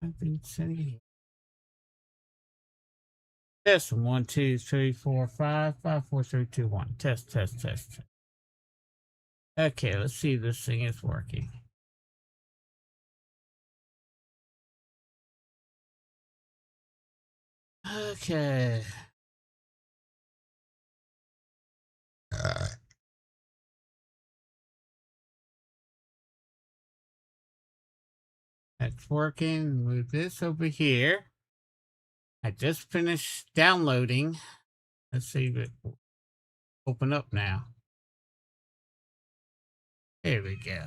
I've been sending test 1, 2, 3, 4, 5, 5, 4, 3, 2, 1. Test, test, test. Okay, let's see if this thing is working. Okay. That's working. Move this over here. I just finished downloading. Let's see if it will open up now. There we go.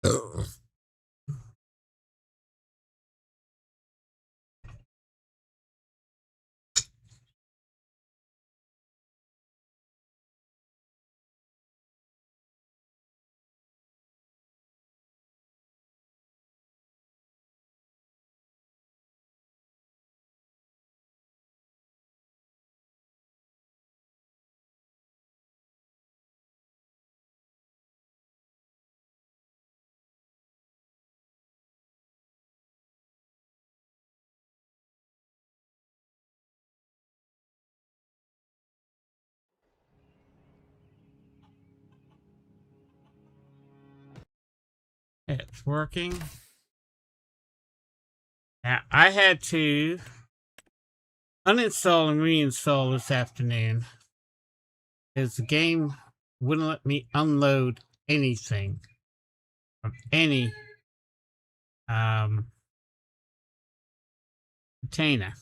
Oh. It's working. Now, I had to uninstall and reinstall this afternoon because the game wouldn't let me unload anything from any container.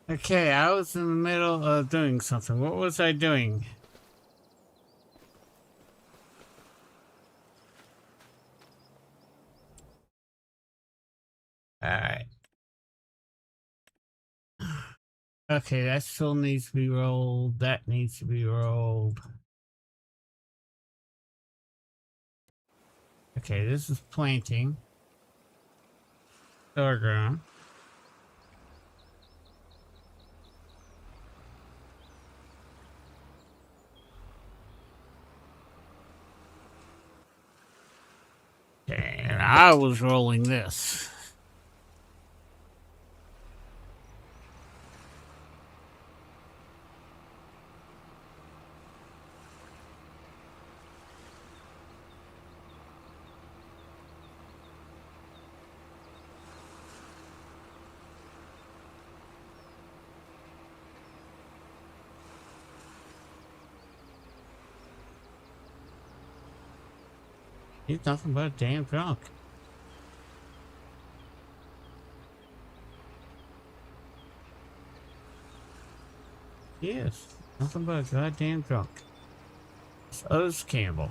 Okay, I was in the middle of doing something. What was I doing? Alright. Okay, that still needs to be rolled. That needs to be rolled. Okay, this is planting. Sorghum. And I was rolling this. He's nothing but a damn drunk. Yes, nothing but a goddamn drunk. So is Campbell.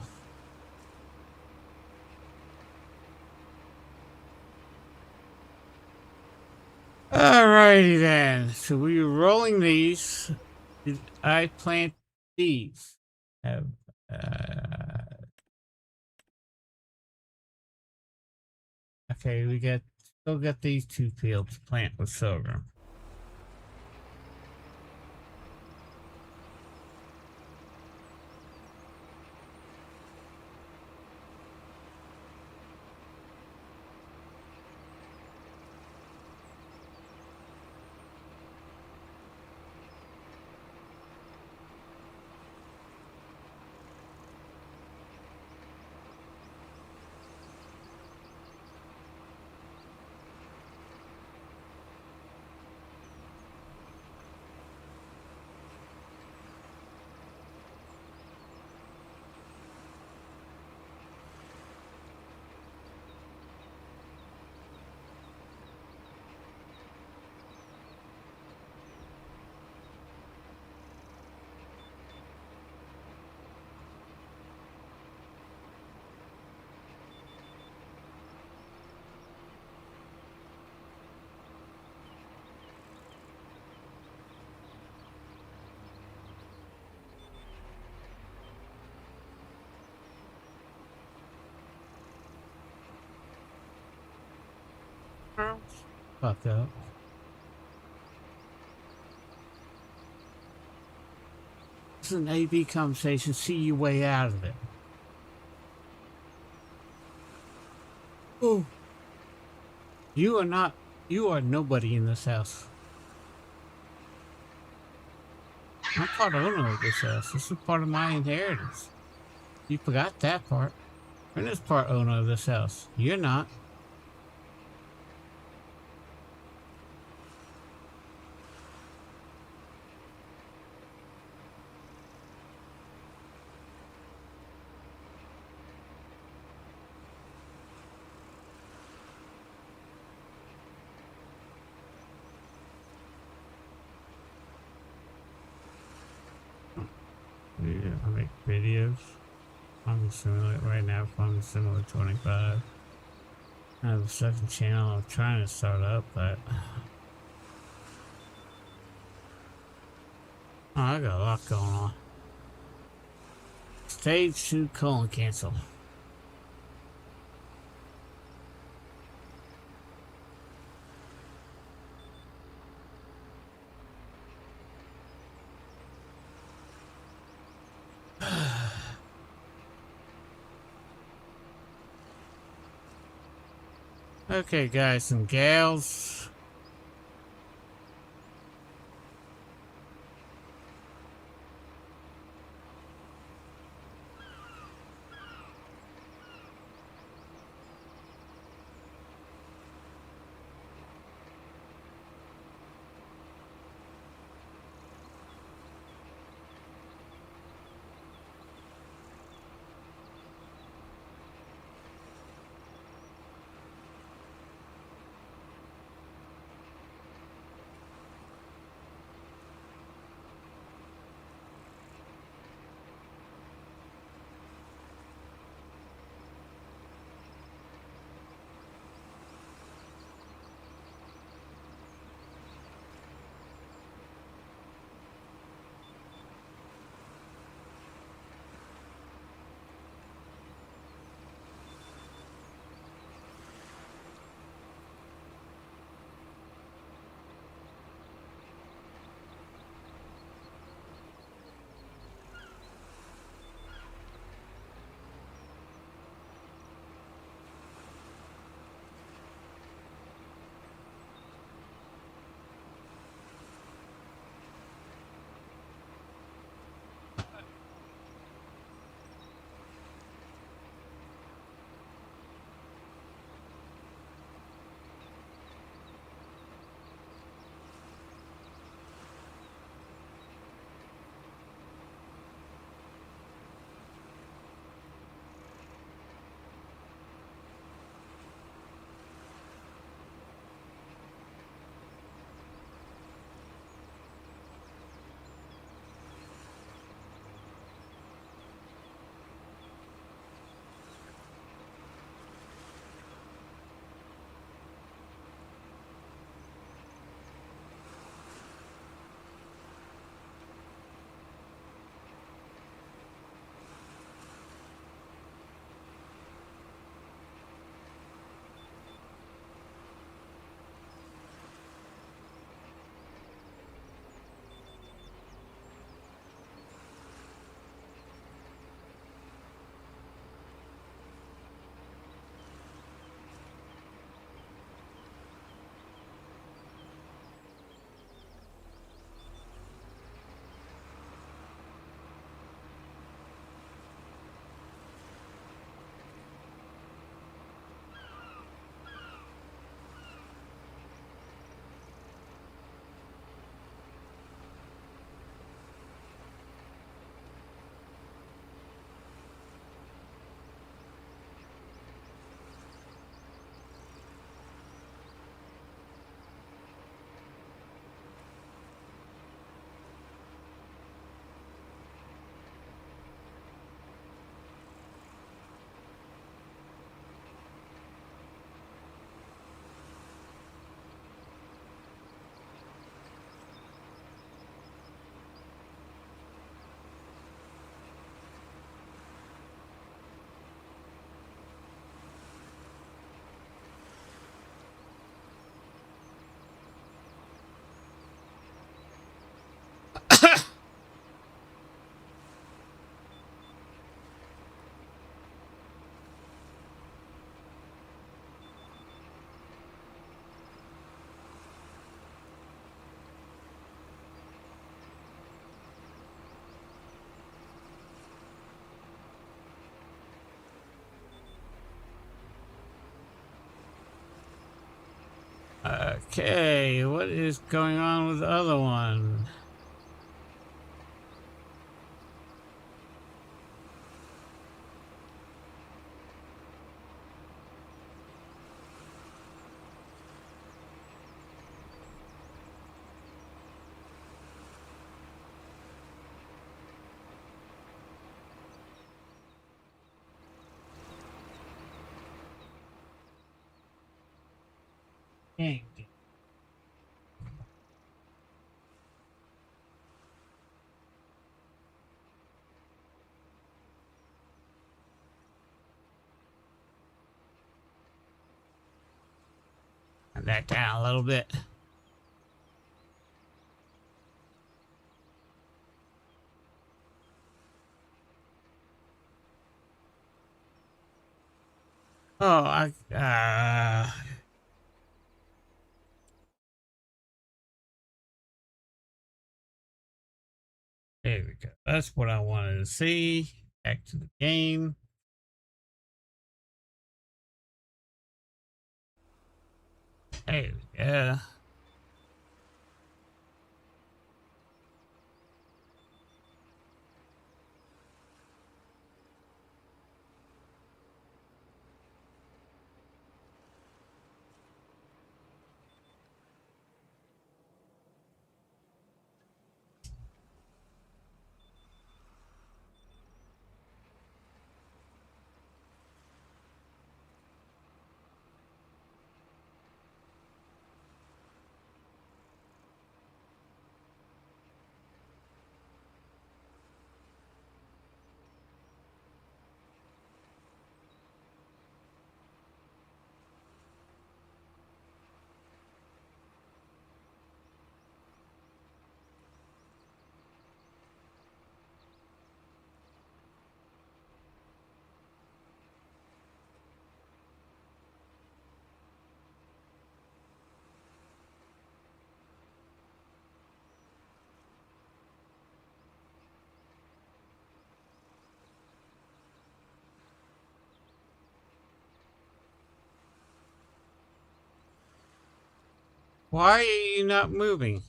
Alrighty then. So we were rolling these. I plant these. Have okay, we still got these 2 fields to plant with sorghum. Fuck up. It's an AB conversation. See your way out of it. Oh. You are not. You are nobody in this house. I'm part owner of this house. This is part of my inheritance. You forgot that part. Brenda's part owner of this house. You're not. Yeah, I make videos. I'm Simulate right now from Simulate 25. I have a second channel I'm trying to start up, but oh, I got a lot going on. Stage 2 colon cancel. Okay, guys and gals. Okay, what is going on with the other one? Dang. Turn that down a little bit. Oh, there we go. That's what I wanted to see. Back to the game. There we go. Why are you not moving?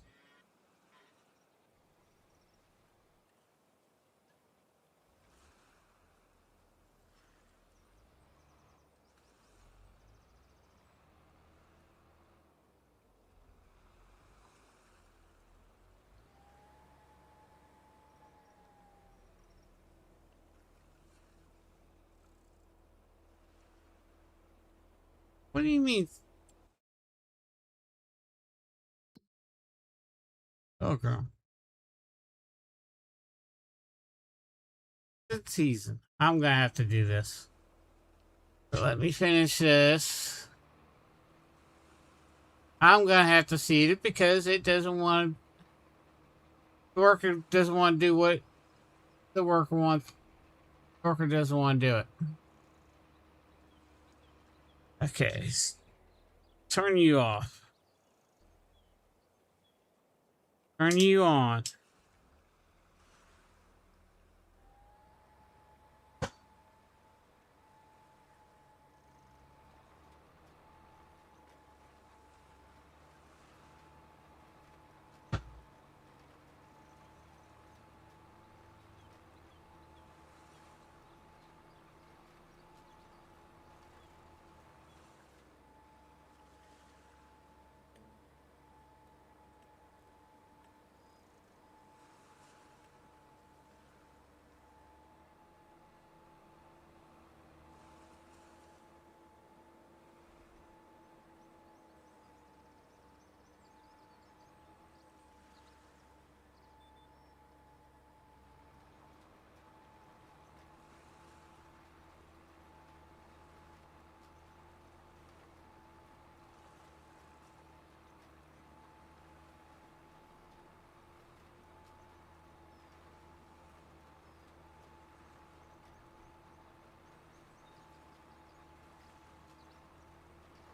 What do you mean? Okay. Good season. I'm gonna have to do this. So let me finish this. I'm gonna have to seed it because it doesn't want the worker doesn't want to do what the worker wants. The worker doesn't want to do it. Okay. Turn you off. Turn you on.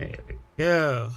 There we go.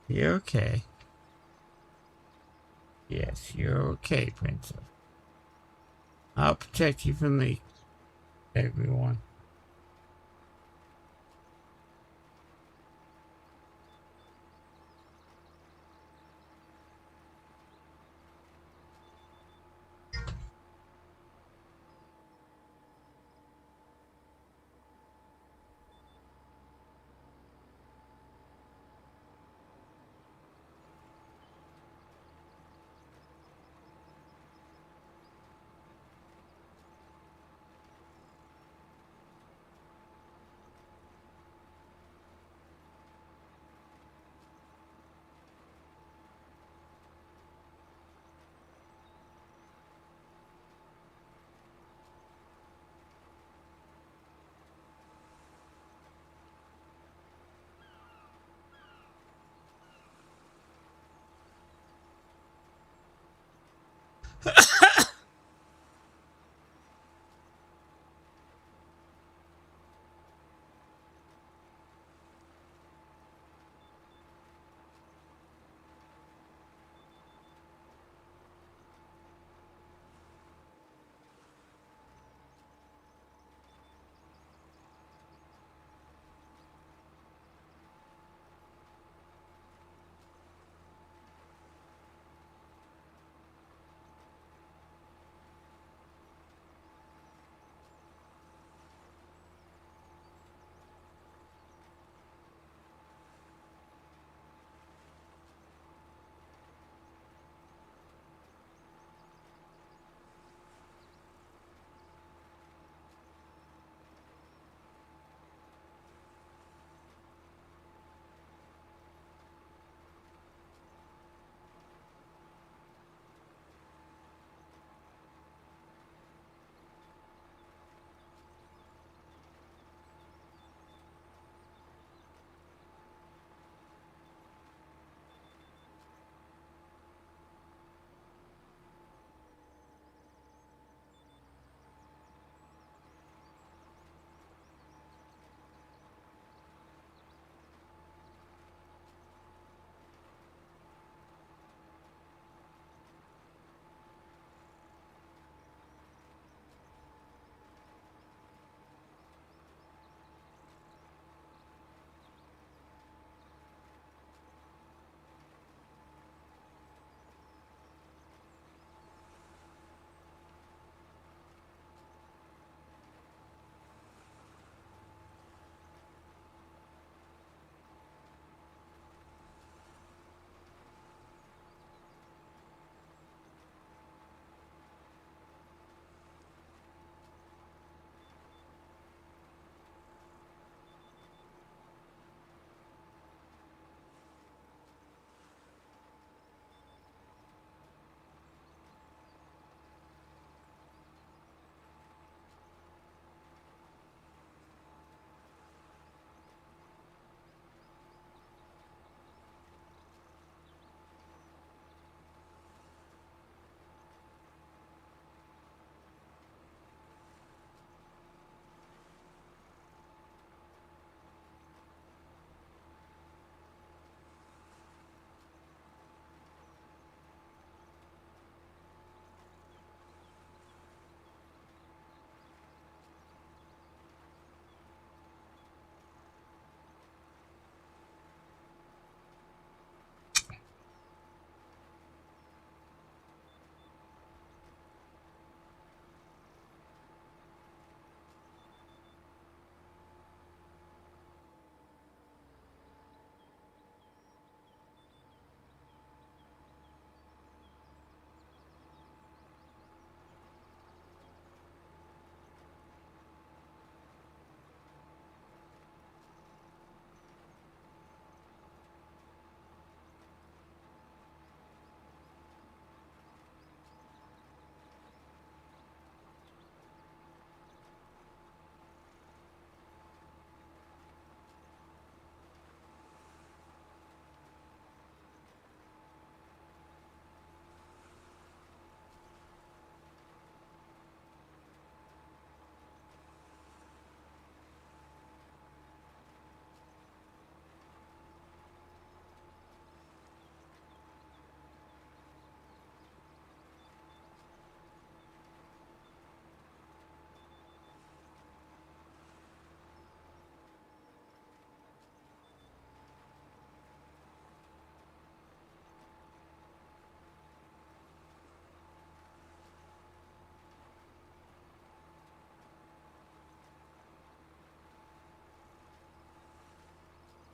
You're okay. Yes, you're okay, Princess. I'll protect you from me, everyone.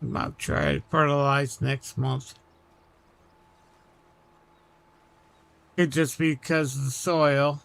Might try to fertilize next month. Could just be because of the soil.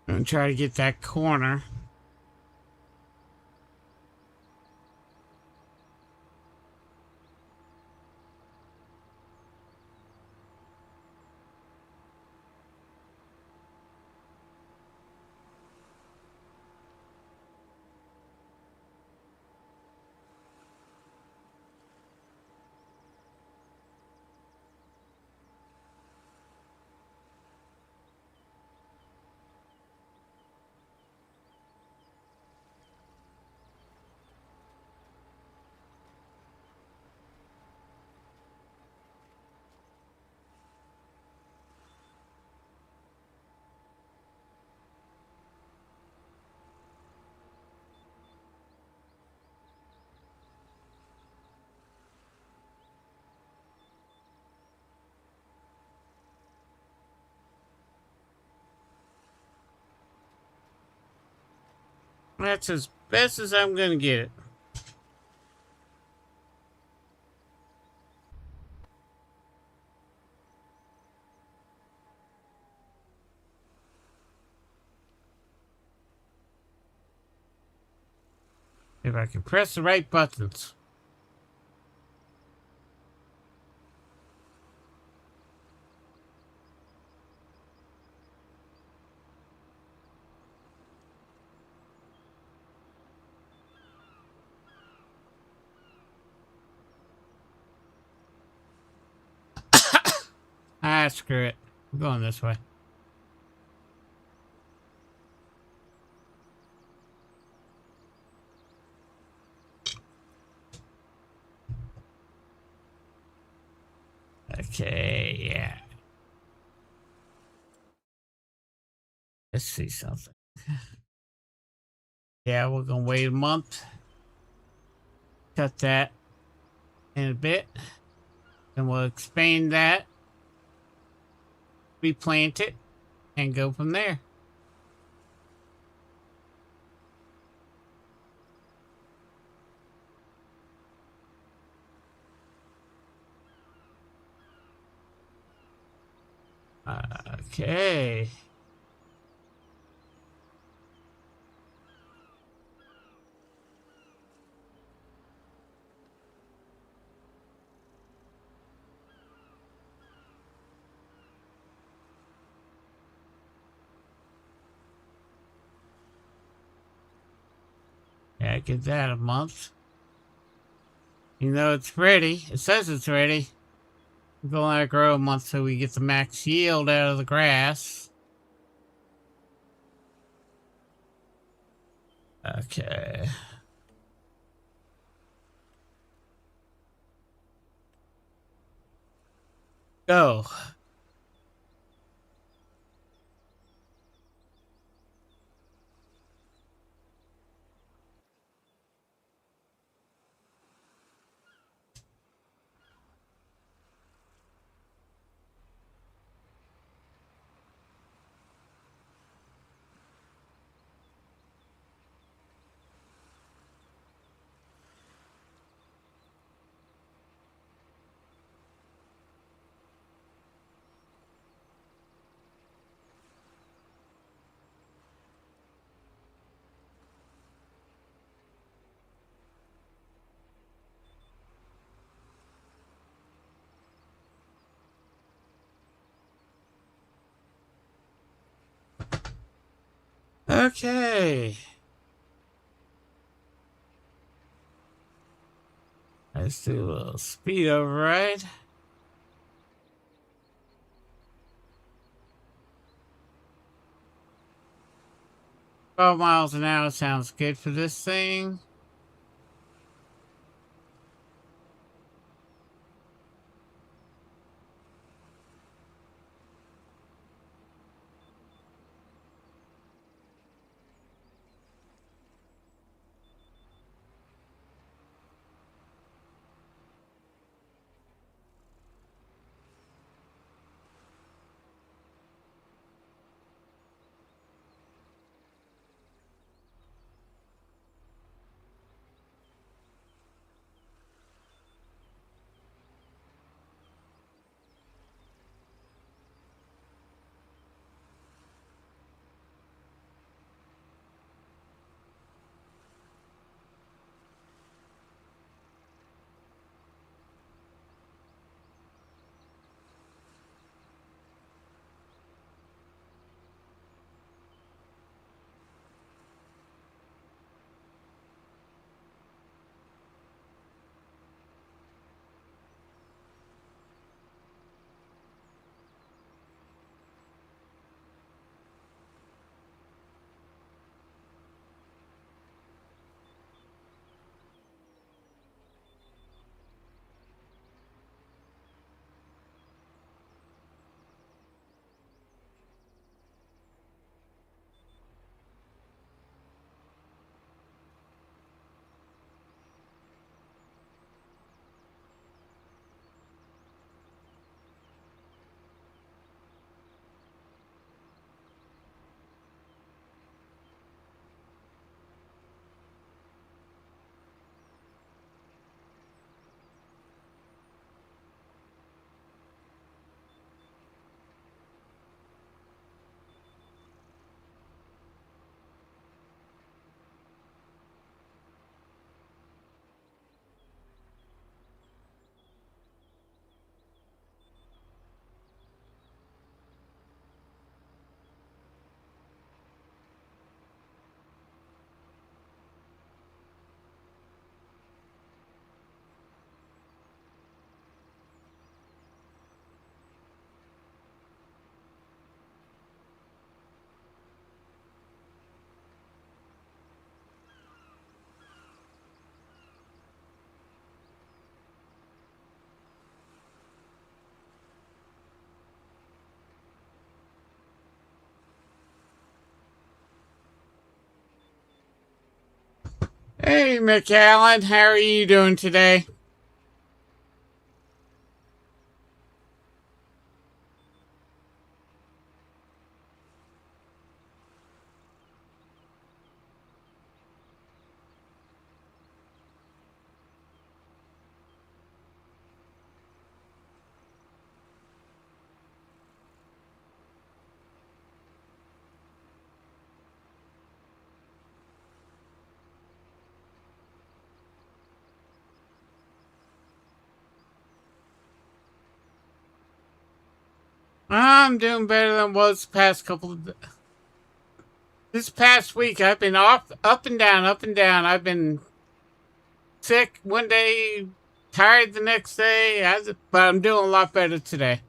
And try to get that corner. That's as best as I'm going to get it. If I can press the right buttons. Ah, screw it. I'm going this way. Okay, yeah. Let's see something. Yeah, we're going to wait a month. Cut that in a bit. Then we'll expand that. Replant it. And go from there. Okay. Yeah, get that a month. You know it's ready. It says it's ready. We're gonna let it grow a month so we get the max yield out of the grass. Okay. Go. Okay. Let's do a little speed override. 12 miles an hour sounds good for this thing. Hey, McAllen, how are you doing today? I'm doing better than I was the past couple of. This past week, I've been off, up and down, up and down. I've been sick one day, tired the next day, but I'm doing a lot better today.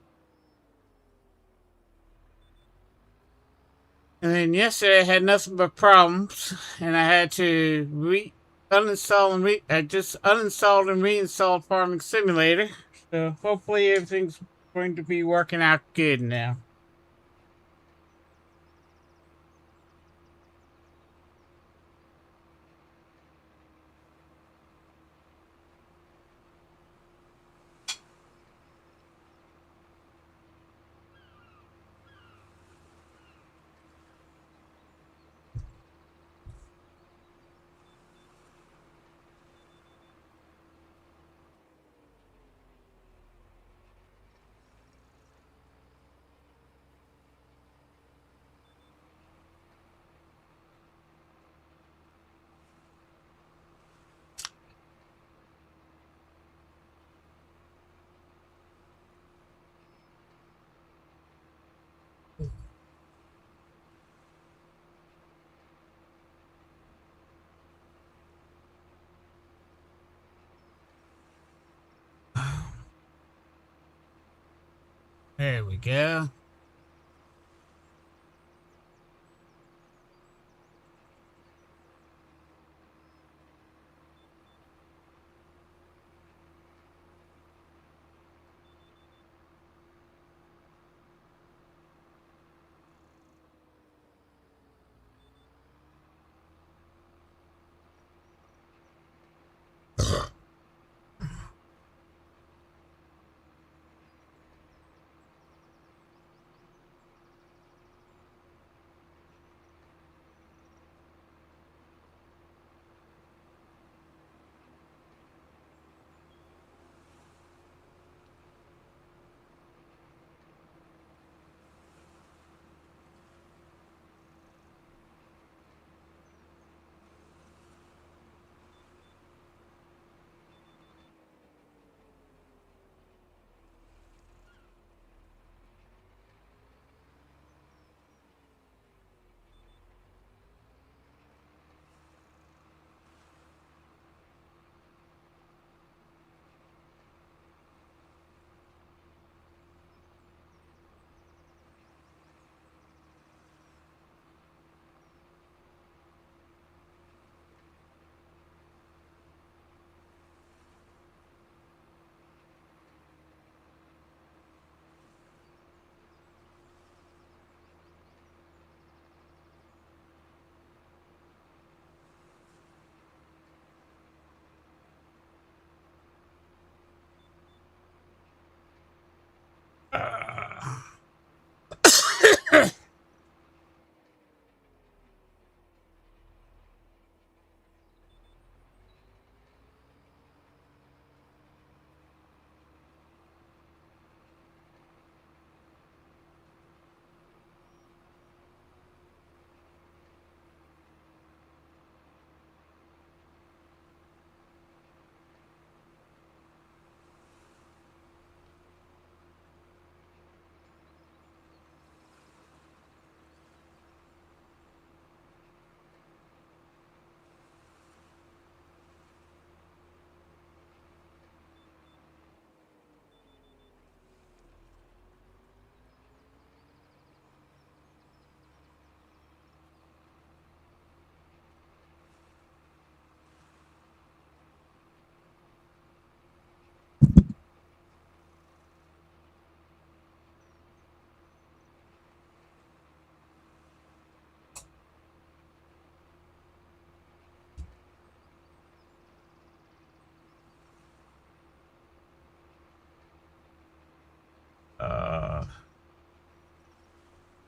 And then yesterday, I had nothing but problems, and I had to uninstall and I just uninstalled and reinstalled Farming Simulator. So hopefully, everything's going to be working out good now. There we go.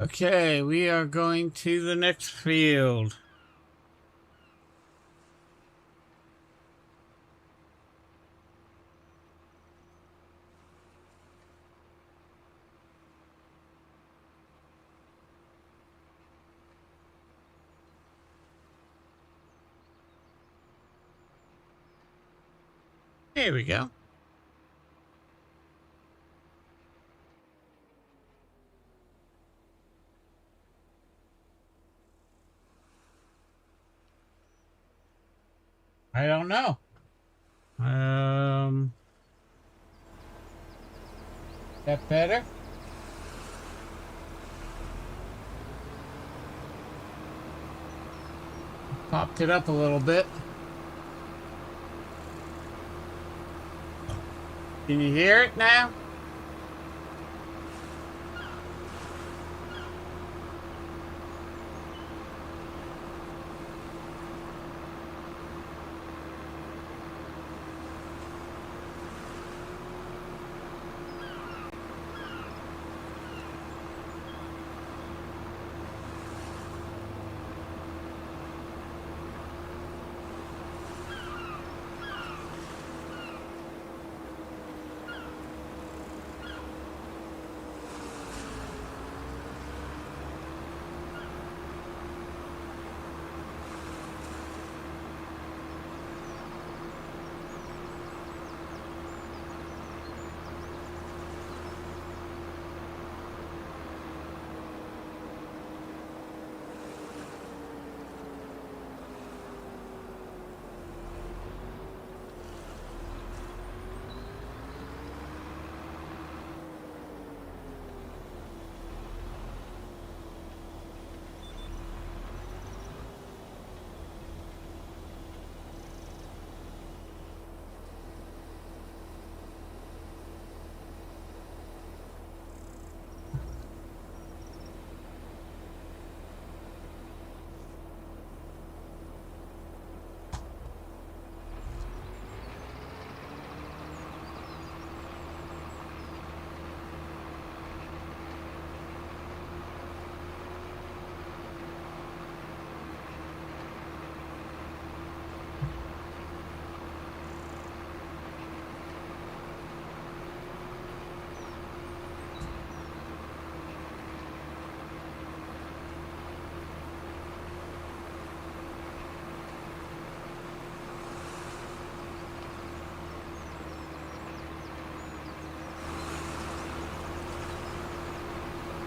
Okay, we are going to the next field. Here we go. I don't know. That better? Popped it up a little bit. Can you hear it now?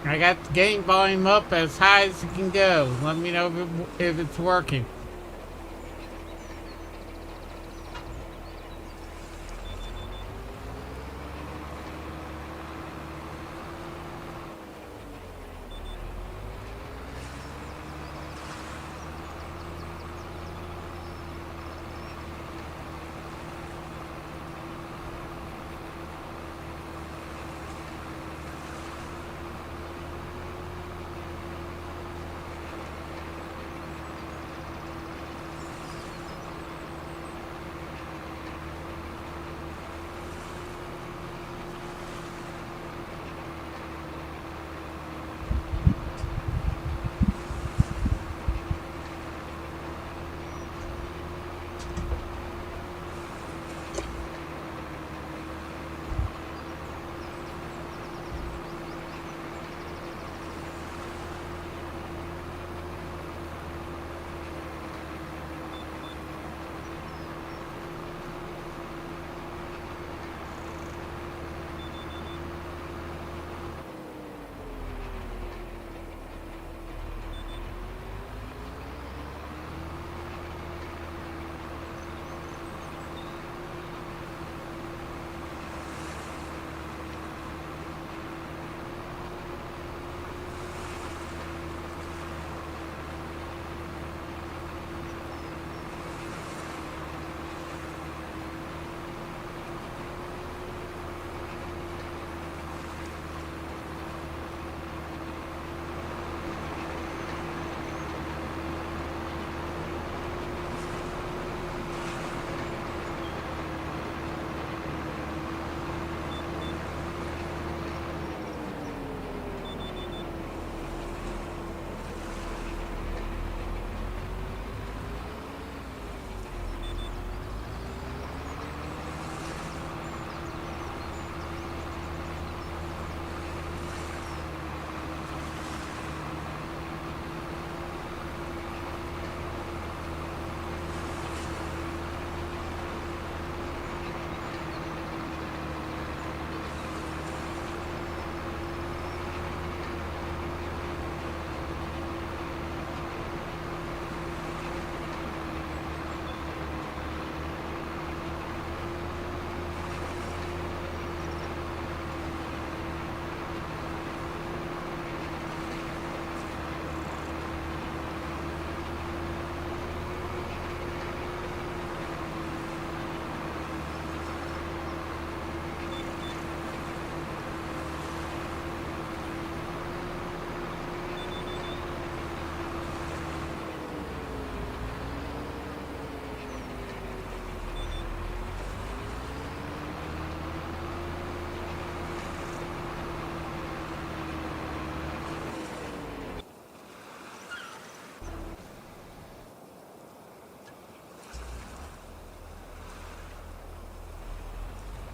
I got the gain volume up as high as it can go. Let me know if it's working.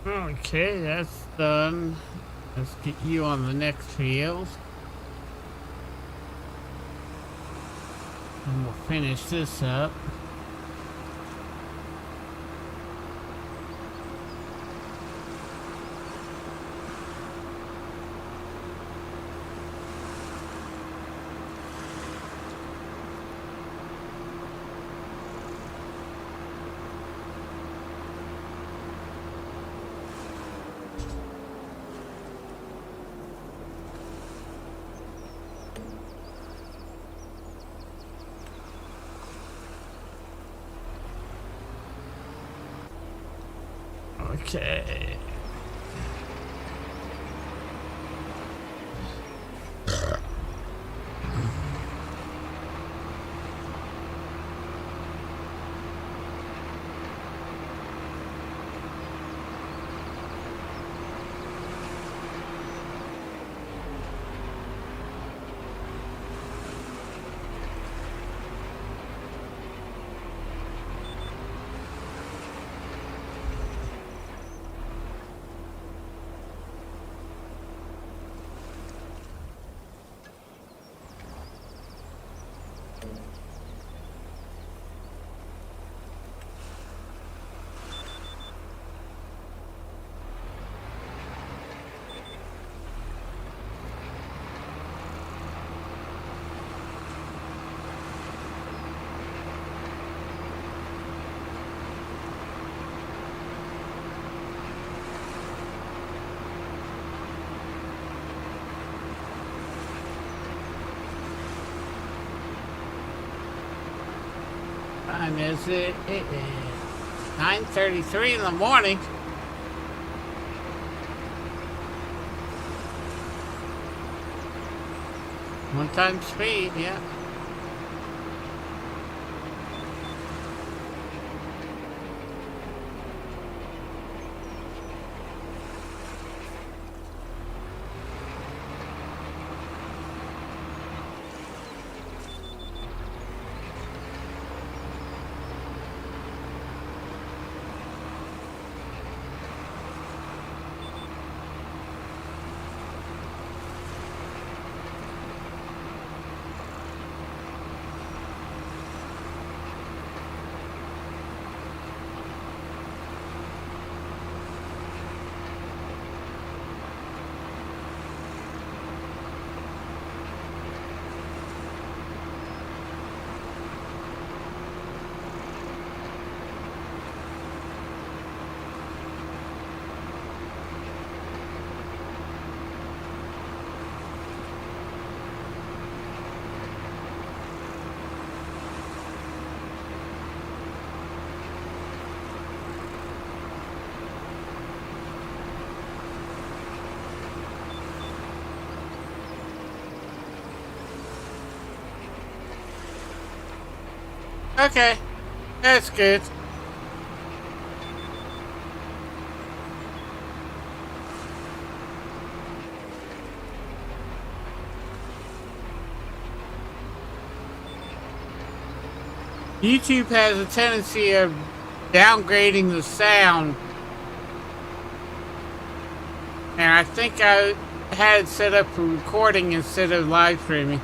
Okay, that's done. Let's get you on the next field. And we'll finish this up. Okay. Time is it? It is 9:33 in the morning. One time speed, yeah. Okay, that's good. YouTube has a tendency of downgrading the sound, and I think I had it set up for recording instead of live streaming.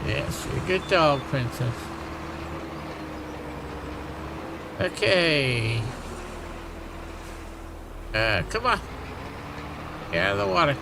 Yes, you're a good dog, Princess. Okay. Come on. Get out of the water.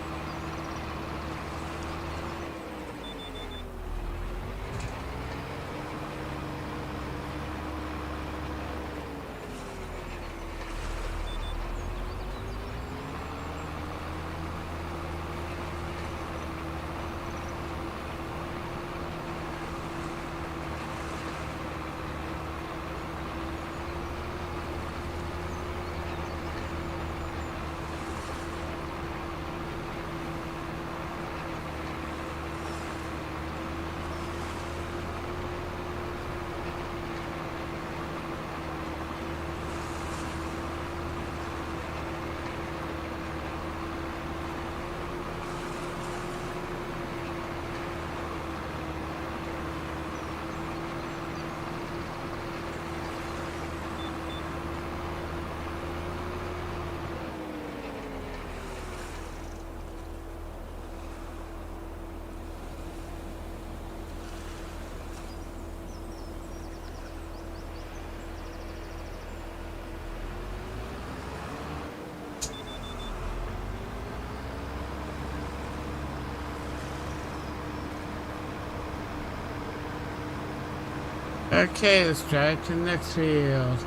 Okay, let's drive to the next field.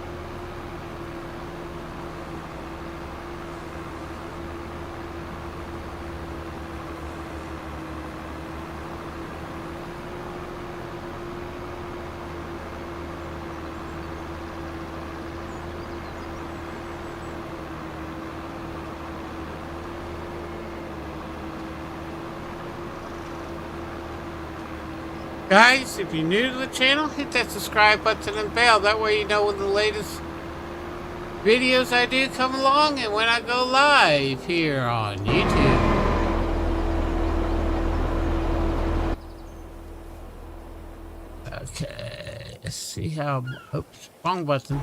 Guys, if you're new to the channel, hit that subscribe button and bell. That way you know when the latest videos I do come along and when I go live here on YouTube. Okay, let's see how... Oops, wrong button.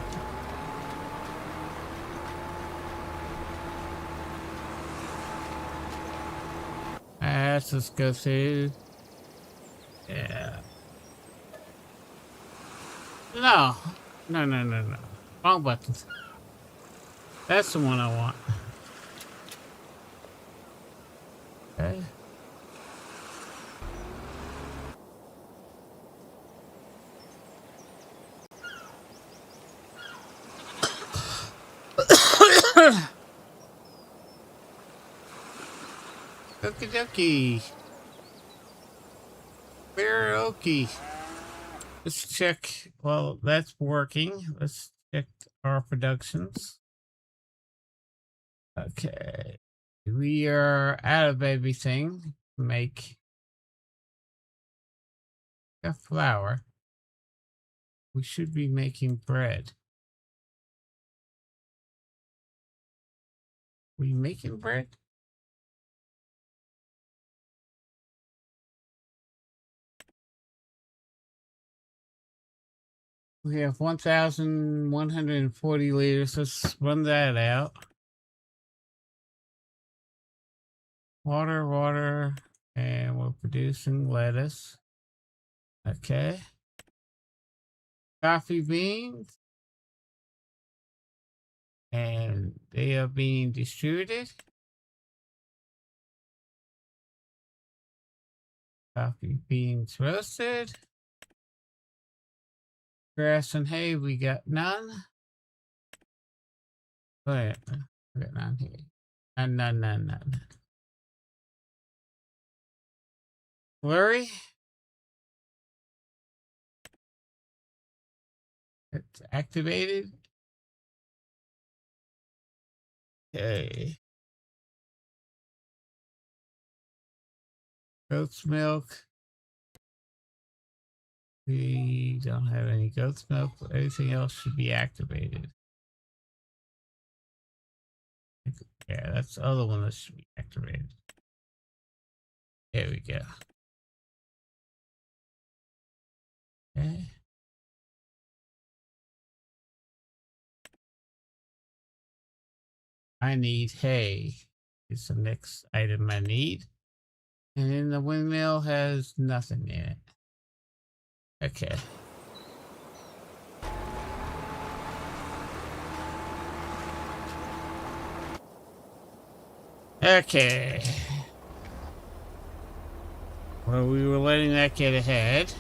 Let's just go through... Yeah. No. No. Wrong button. That's the one I want. Okay. Okie dokie. Karaoke. Let's check. Well, that's working. Let's check our productions. Okay. We are out of everything. Make a flour. We should be making bread. We making bread? We have 1,140 liters. Let's run that out. Water, and we're producing lettuce. Okay. Coffee beans. And they are being distributed. Coffee beans roasted. Grass and hay, we got none. Wait, we got none here. None. Flurry. It's activated. Okay. Goat's milk. We don't have any goat's milk, but everything else should be activated. Yeah, that's the other one that should be activated. There we go. Okay. I need hay. It's the next item I need. And then the windmill has nothing in it. Okay. Okay. Well, we were letting that get ahead.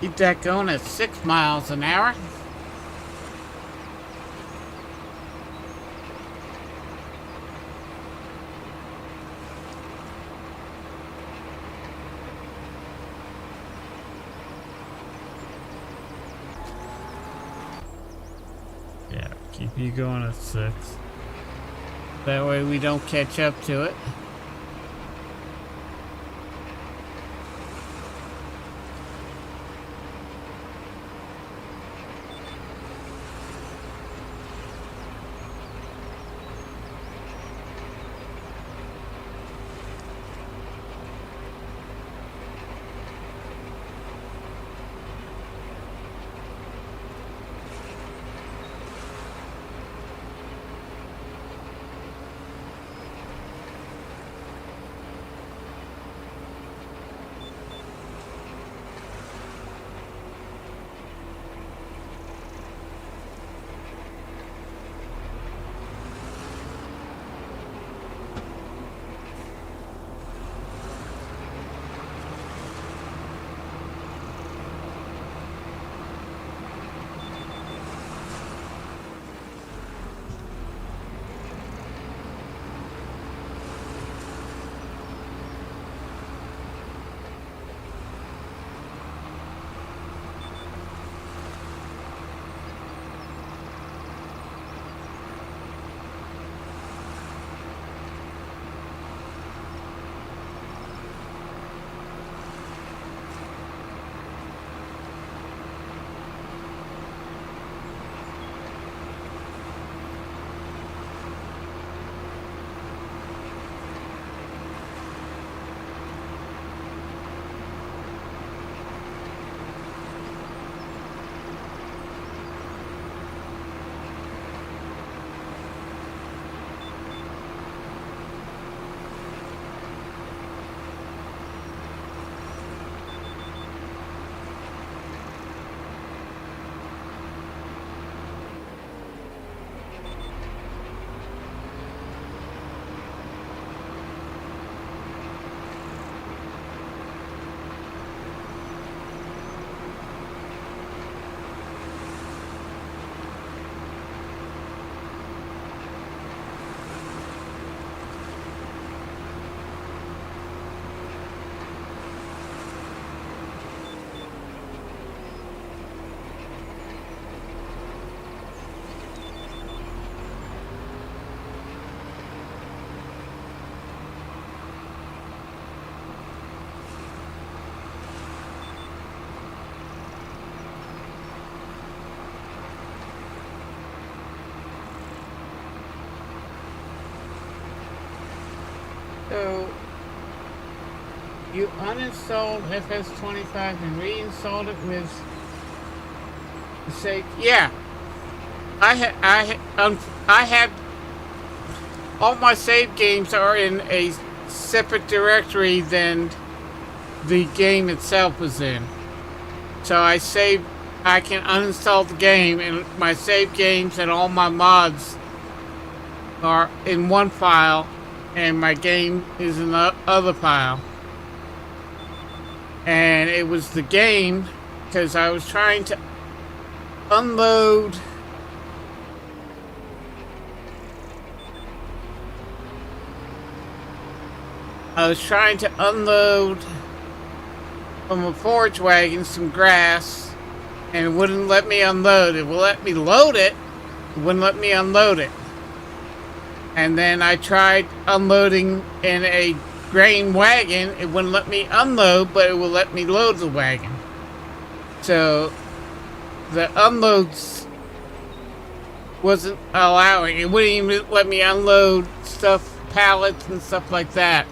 Keep that going at 6 miles an hour. Yeah, keep you going at 6. That way we don't catch up to it. So you uninstalled FS25 and reinstalled it with the save. Yeah, I had all my save games are in a separate directory than the game itself was in. So I can uninstall the game, and my save games and all my mods are in one file, and my game is in the other file. And it was the game, because I was trying to unload from a forage wagon some grass, and it wouldn't let me unload. It would let me load it, it wouldn't let me unload it. And then I tried unloading in a grain wagon. It wouldn't let me unload, but it would let me load the wagon. So the unloads wasn't allowing. It wouldn't even let me unload stuff, pallets and stuff like that.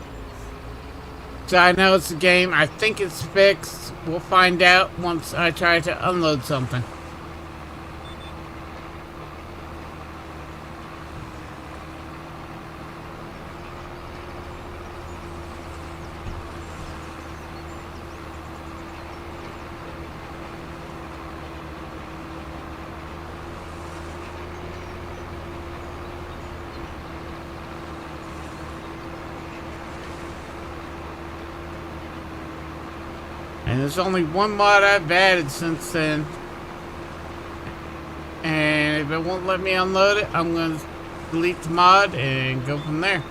So I know it's a game. I think it's fixed. We'll find out once I try to unload something. And there's only one mod I've added since then. And if it won't let me unload it, I'm going to delete the mod and go from there.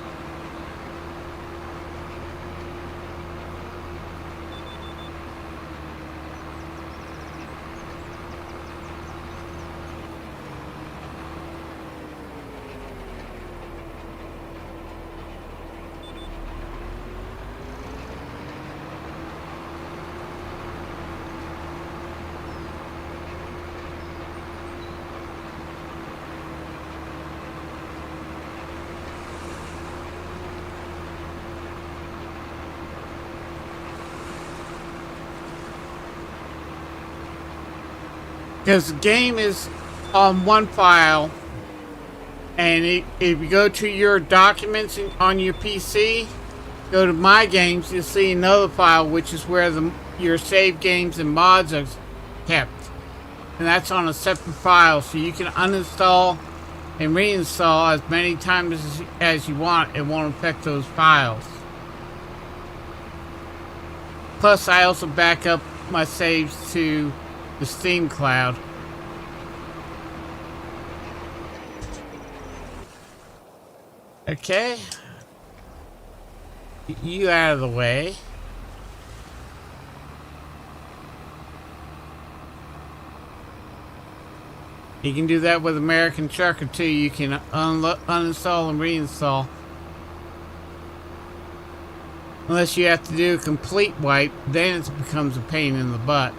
Because the game is on one file, and if you go to your documents on your PC, go to My Games, you'll see another file, which is where your save games and mods are kept. And that's on a separate file, so you can uninstall and reinstall as many times as you want. It won't affect those files. Plus, I also back up my saves to the Steam cloud. Okay. You out of the way. You can do that with American Trucker too. You can uninstall and reinstall. Unless you have to do a complete wipe, then it becomes a pain in the butt.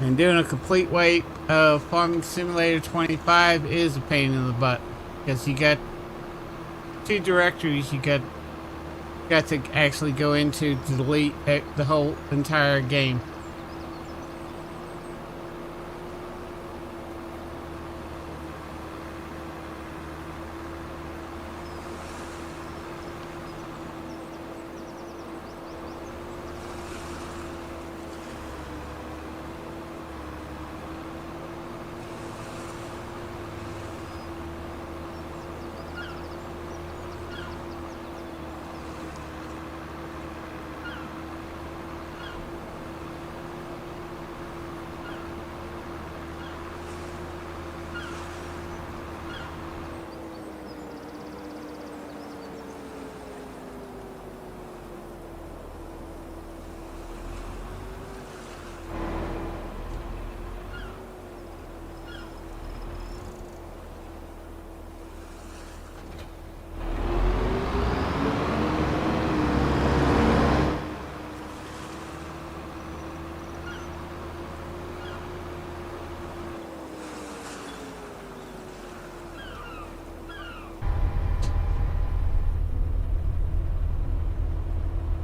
And doing a complete wipe of Farming Simulator 25 is a pain in the butt. Because you got two directories you got to actually go into to delete the whole entire game.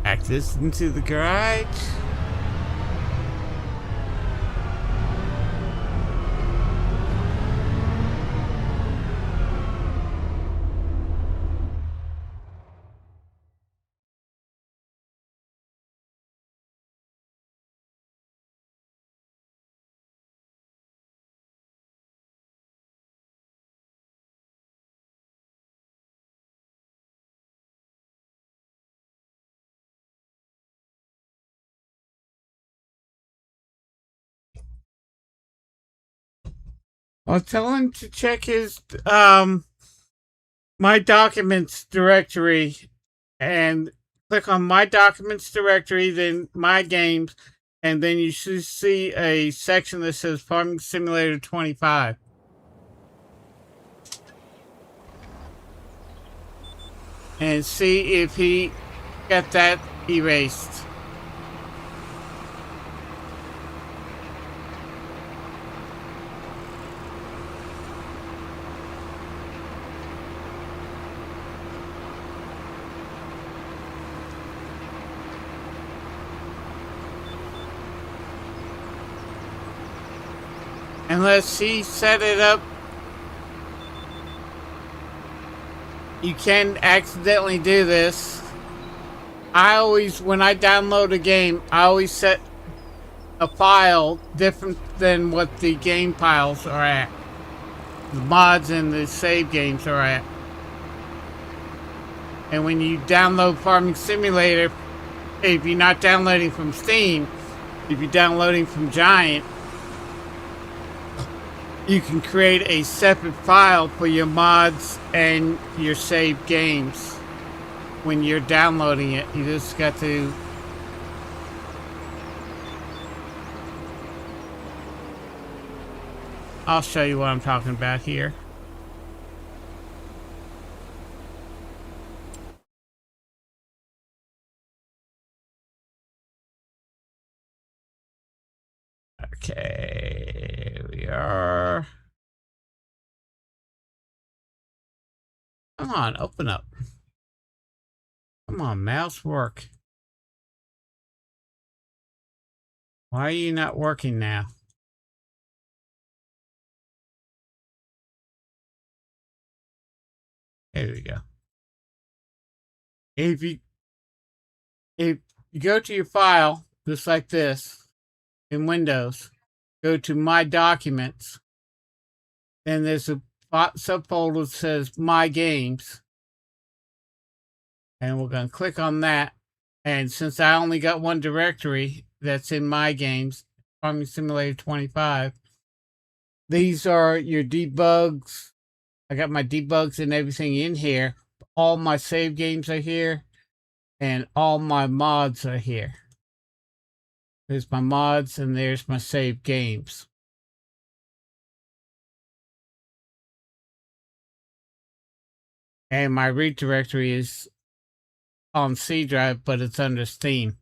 Back this into the garage. I'll tell him to check his my documents directory and click on my documents directory, then my games, and then you should see a section that says Farming Simulator 25. And see if he got that erased. Unless he set it up, you can accidentally do this. I always, when I download a game, I always set a file different than what the game files are at. The mods and the save games are at. And when you download Farming Simulator, if you're not downloading from Steam, if you're downloading from Giant, you can create a separate file for your mods and your saved games. When you're downloading it, you just got to I'll show you what I'm talking about here. Okay, here we are. Come on, open up. Come on, mouse, work. Why are you not working now? There we go. If you go to your file, just like this, in Windows, go to My Documents, then there's a subfolder that says My Games. And we're going to click on that. And since I only got one directory that's in My Games, Farming Simulator 25, these are your debugs. I got my debugs and everything in here. All my save games are here. And all my mods are here. There's my mods and there's my save games. And my root directory is on C drive, but it's under Steam.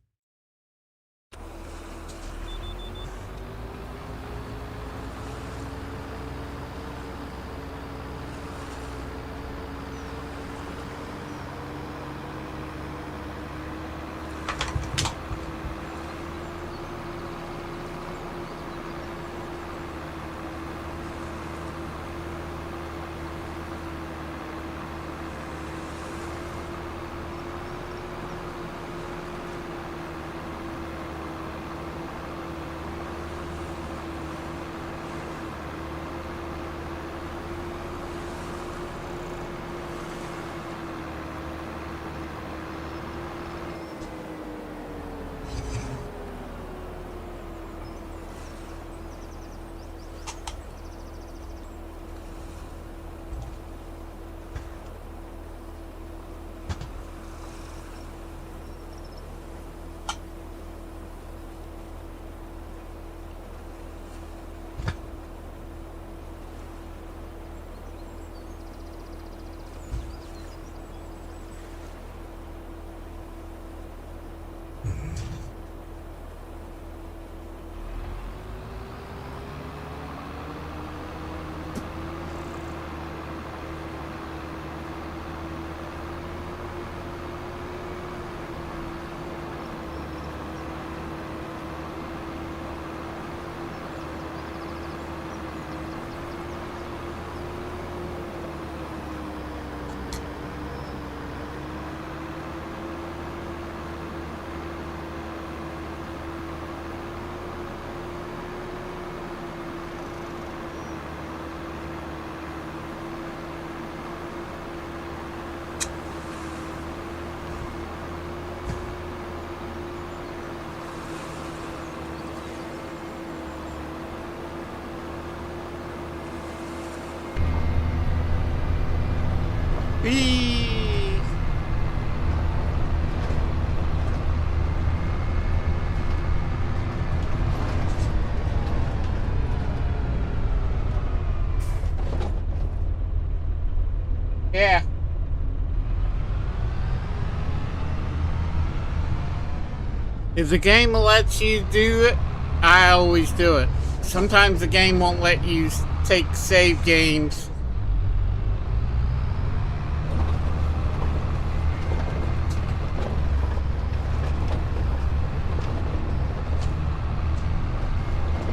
If the game lets you do it, I always do it. Sometimes the game won't let you take save games.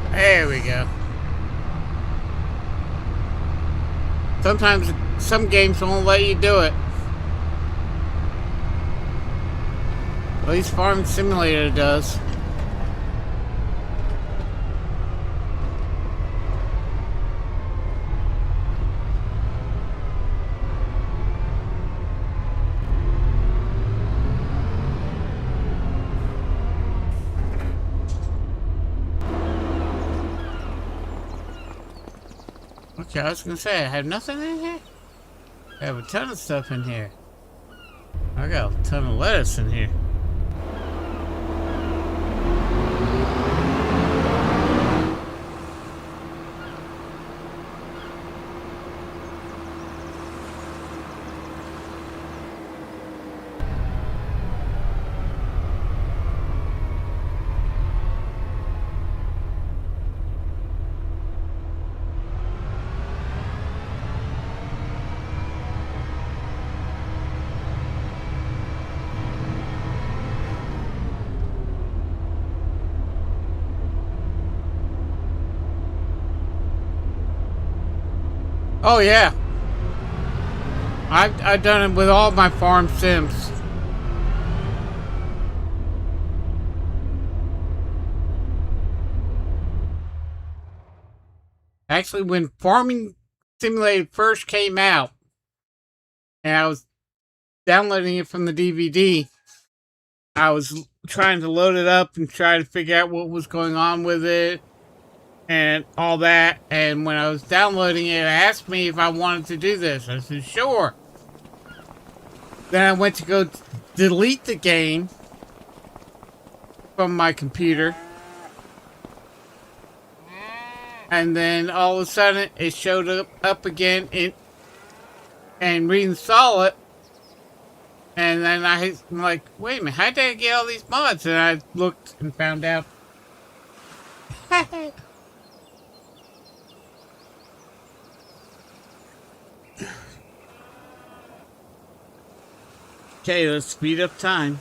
There we go. Sometimes some games won't let you do it. At least Farm Simulator does. Okay, I was gonna say, I have nothing in here? I have a ton of stuff in here. I got a ton of lettuce in here. Oh yeah, I've done it with all my farm sims. Actually, when Farming Simulator first came out, and I was downloading it from the DVD, I was trying to load it up and try to figure out what was going on with it and all that. And when I was downloading it, it asked me if I wanted to do this. I said, sure. Then I went to go delete the game from my computer. And then all of a sudden, it showed up again and reinstall it. And then I'm like, wait a minute, how did I get all these mods? And I looked and found out. Okay, let's speed up time.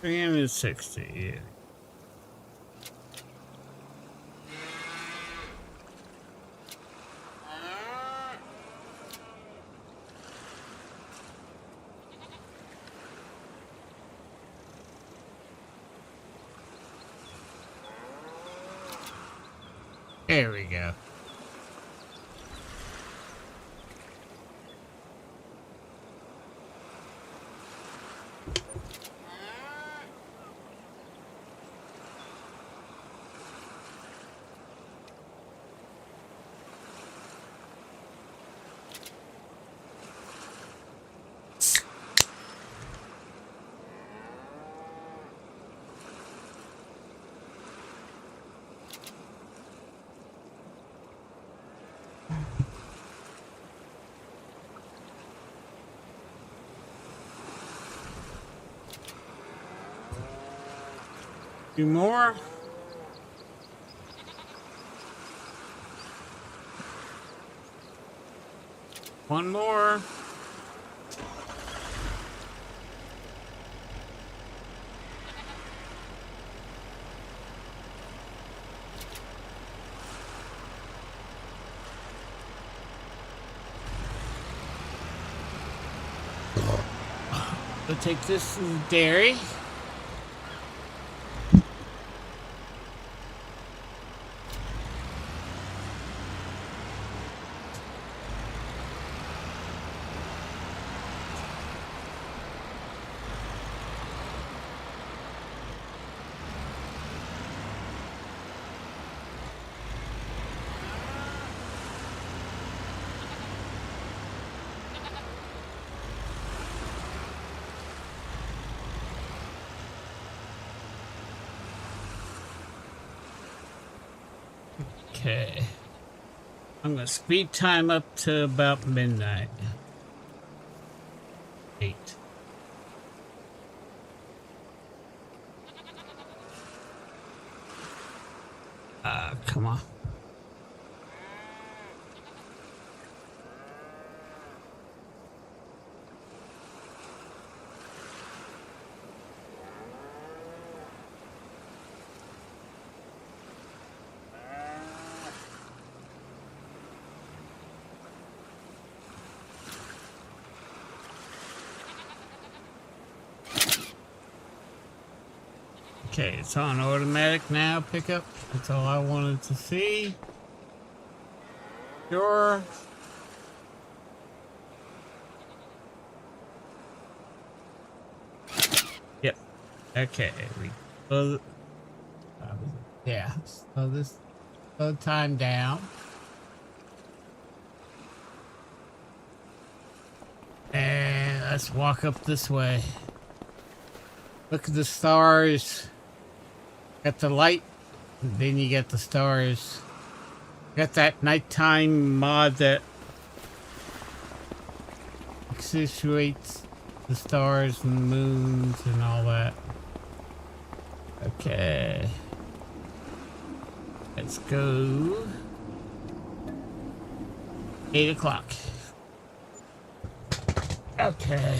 And 60, yeah. There we go. Two more. One more. We'll take this to the dairy. Okay. I'm gonna speed time up to about midnight. 8. Come on. Okay, it's on automatic now, pickup. That's all I wanted to see. Sure. Yep. Okay. Yeah. So this slow time down. And let's walk up this way. Look at the stars. Got the light, and then you get the stars. Got that nighttime mod that accentuates the stars and the moons and all that. Okay. Let's go. 8 o'clock. Okay.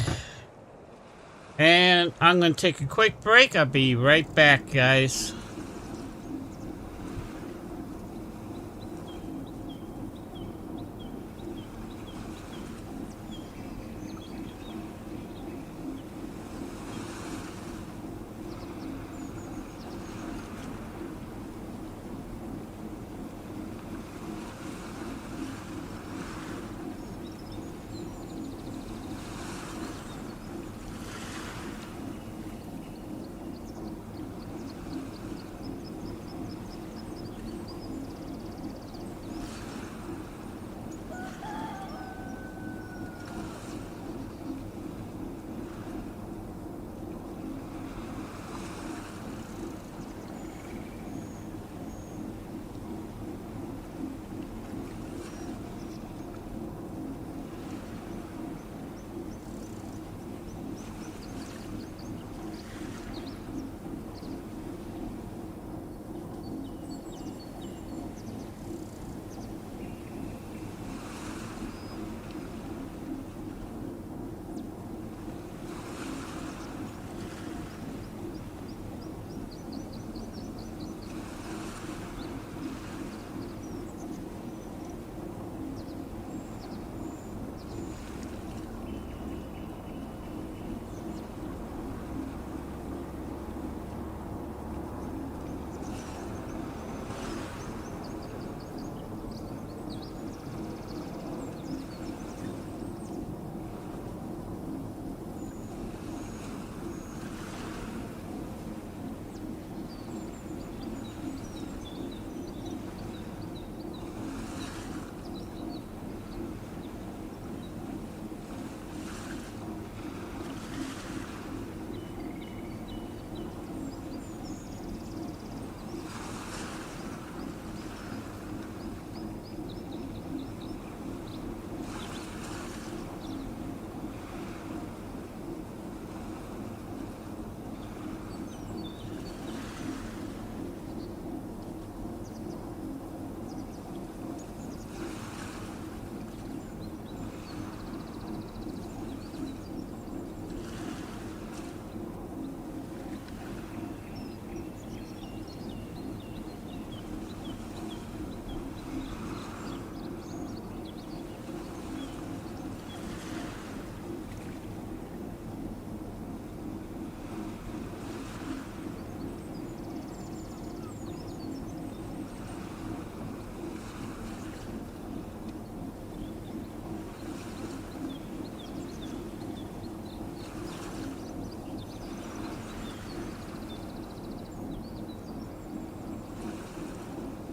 And I'm going to take a quick break. I'll be right back, guys.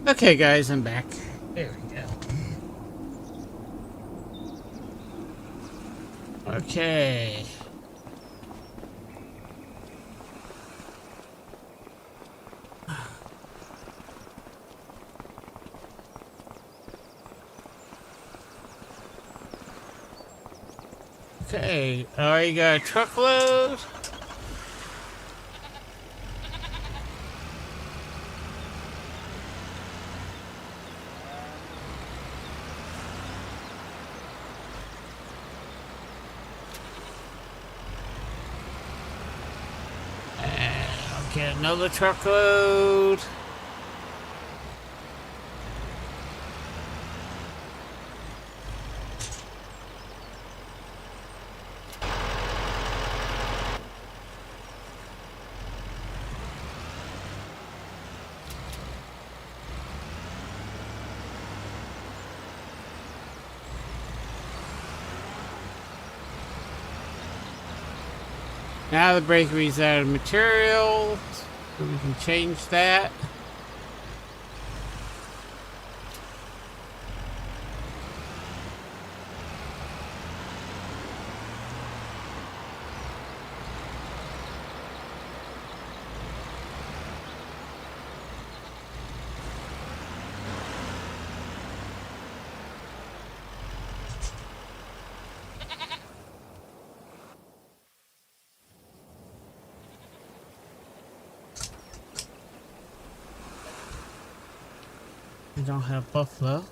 Okay, guys, I'm back. There we go. Okay. Okay, already got a truckload. And I'll get another truckload. Now the bakery's out of material, so we can change that. We don't have buffalo.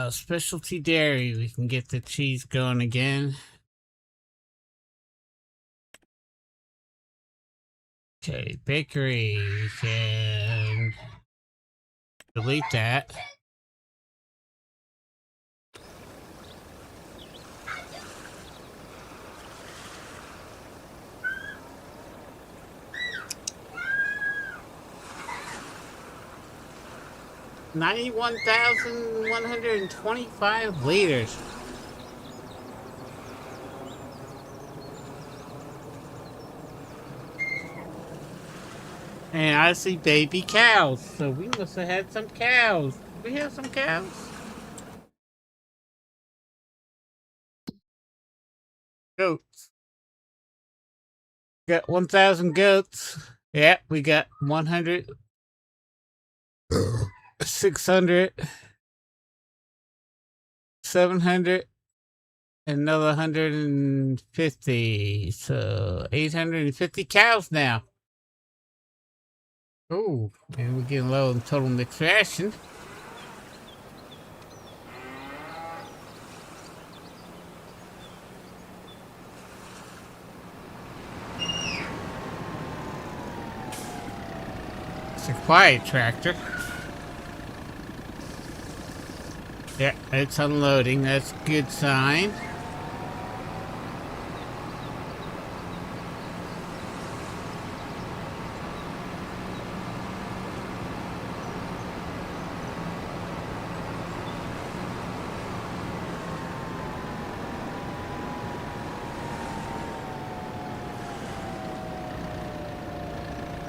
Specialty dairy, we can get the cheese going again. Okay, bakery, we can delete that. $91,125. And I see baby cows, so we must have had some cows. Do we have some cows? Goats. Got 1,000 goats. Yep, we got 100, 600, 700, another 150. So 850 cows now. Oh, and we're getting low in total mixed ration. It's a quiet tractor. Yeah, it's unloading. That's a good sign.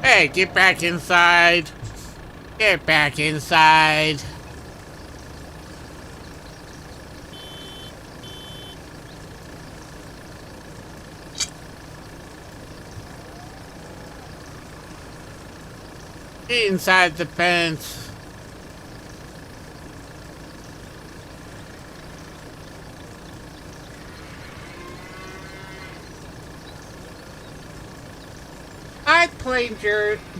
Hey, get back inside. Get back inside. Get inside the fence. I played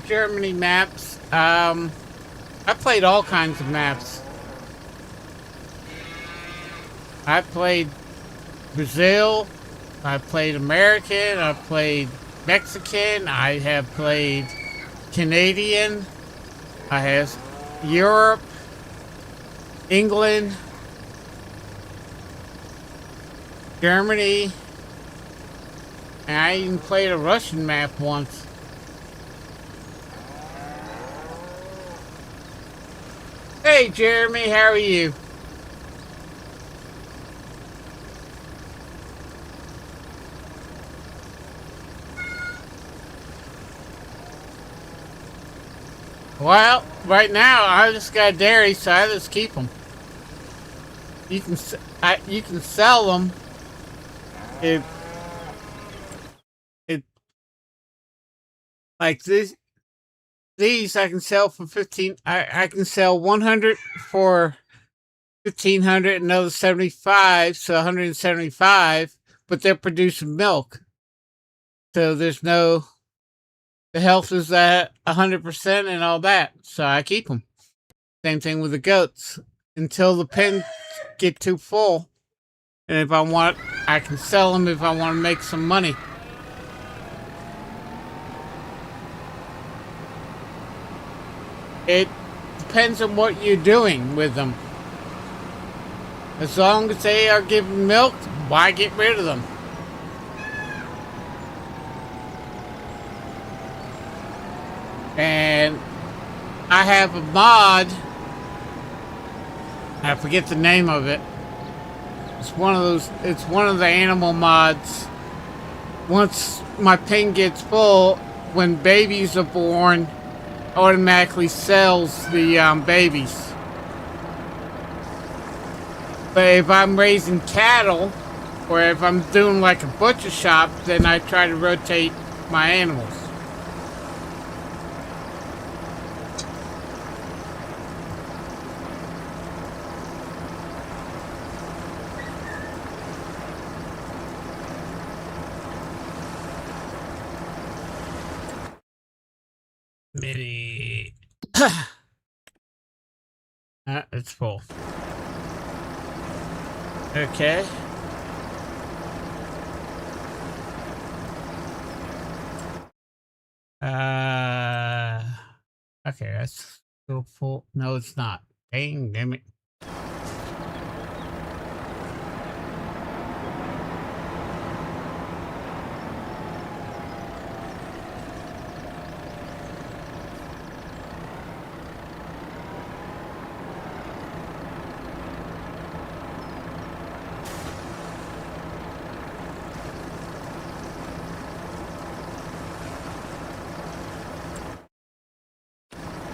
Germany maps. I played all kinds of maps. I played Brazil. I played American. I played Mexican. I have played Canadian. I have Europe, England, Germany, and I even played a Russian map once. Hey Jeremy, how are you? Well, right now I just got dairy, so I just keep them. You can sell them if it like this. These I can sell for 15. I can sell 100 for 1,500, another 75, so 175. But they're producing milk, so there's no. The health is at 100% and all that, so I keep them. Same thing with the goats until the pens get too full, and if I want, I can sell them if I want to make some money. It depends on what you're doing with them. As long as they are giving milk, why get rid of them? And I have a mod. I forget the name of it. It's one of the animal mods. Once my pen gets full, when babies are born, automatically sells the babies. But if I'm raising cattle, or if I'm doing like a butcher shop, then I try to rotate my animals. Maybe. It's full. Okay. Okay, that's still full. No, it's not. Dang, damn it.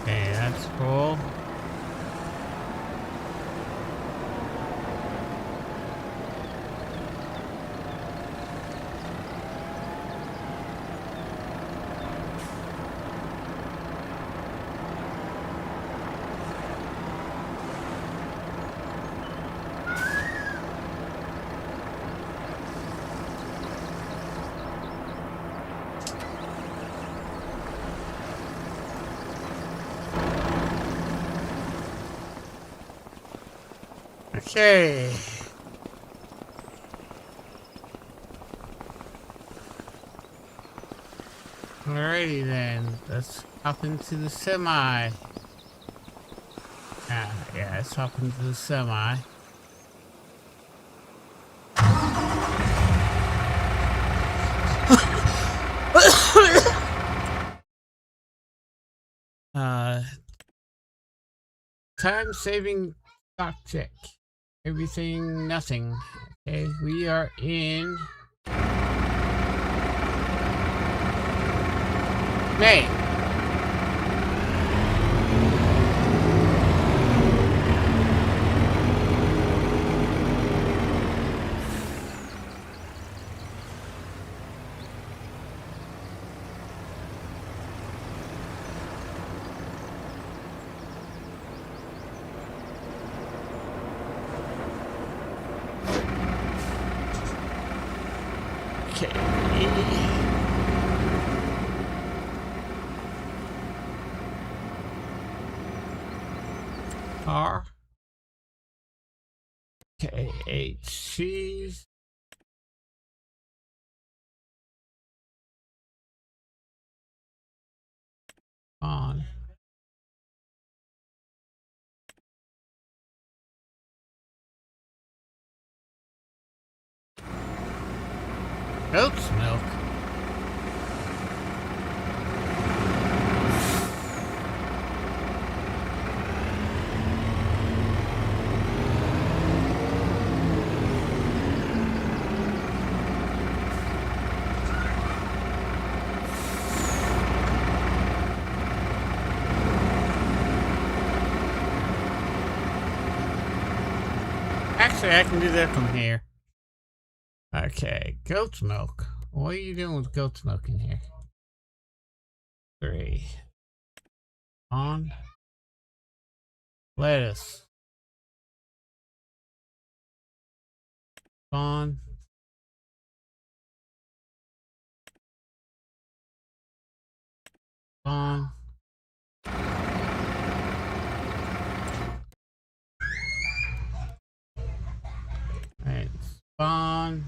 Okay, that's full. Okay. Alrighty then, let's hop into the semi. Yeah, let's hop into the semi. Time saving stock check. Everything, nothing. Okay, we are in May. Okay. R. Okay, HC. On. Goat's milk. Actually, I can do that from here. Okay, goat's milk. What are you doing with goat's milk in here? 3. On. Lettuce. On. On. Alright, spawn.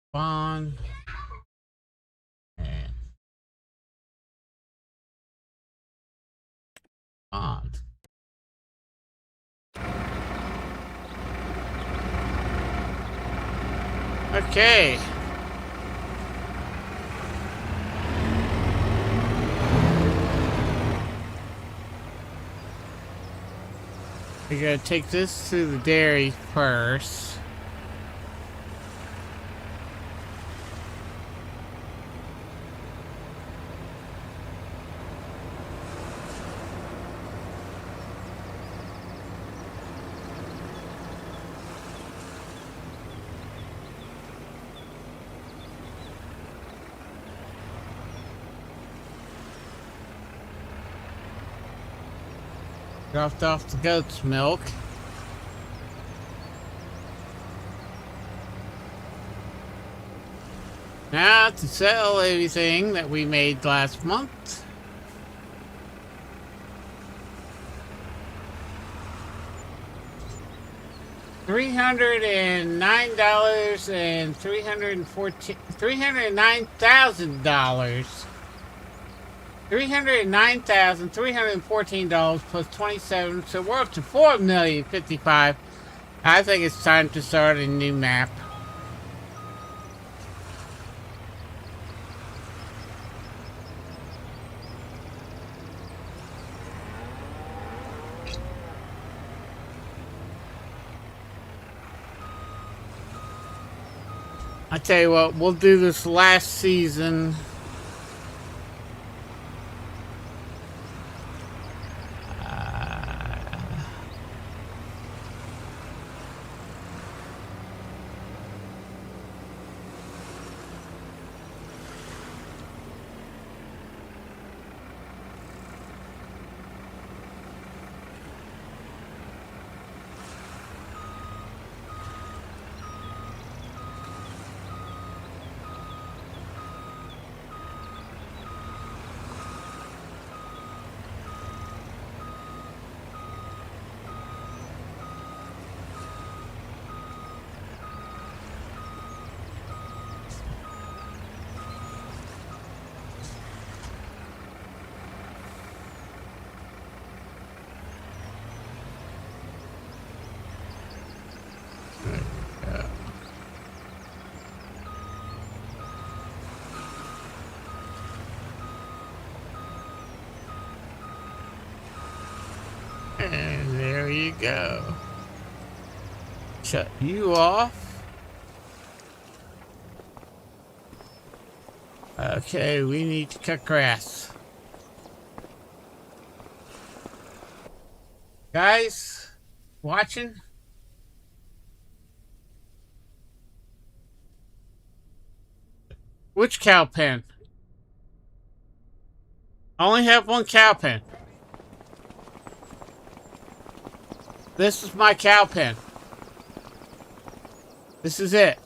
Spawn. And spawn. Okay. We gotta take this to the dairy first. Dropped off the goat's milk. Now to sell everything that we made last month. $309 and $309,000. $309,314 plus 27, so we're up to $4,055,000. I think it's time to start a new map. I tell you what, we'll do this last season. And there you go. Shut you off. Okay, we need to cut grass. Guys, watching? Which cow pen? I only have one cow pen. This is my cow pen. This is it.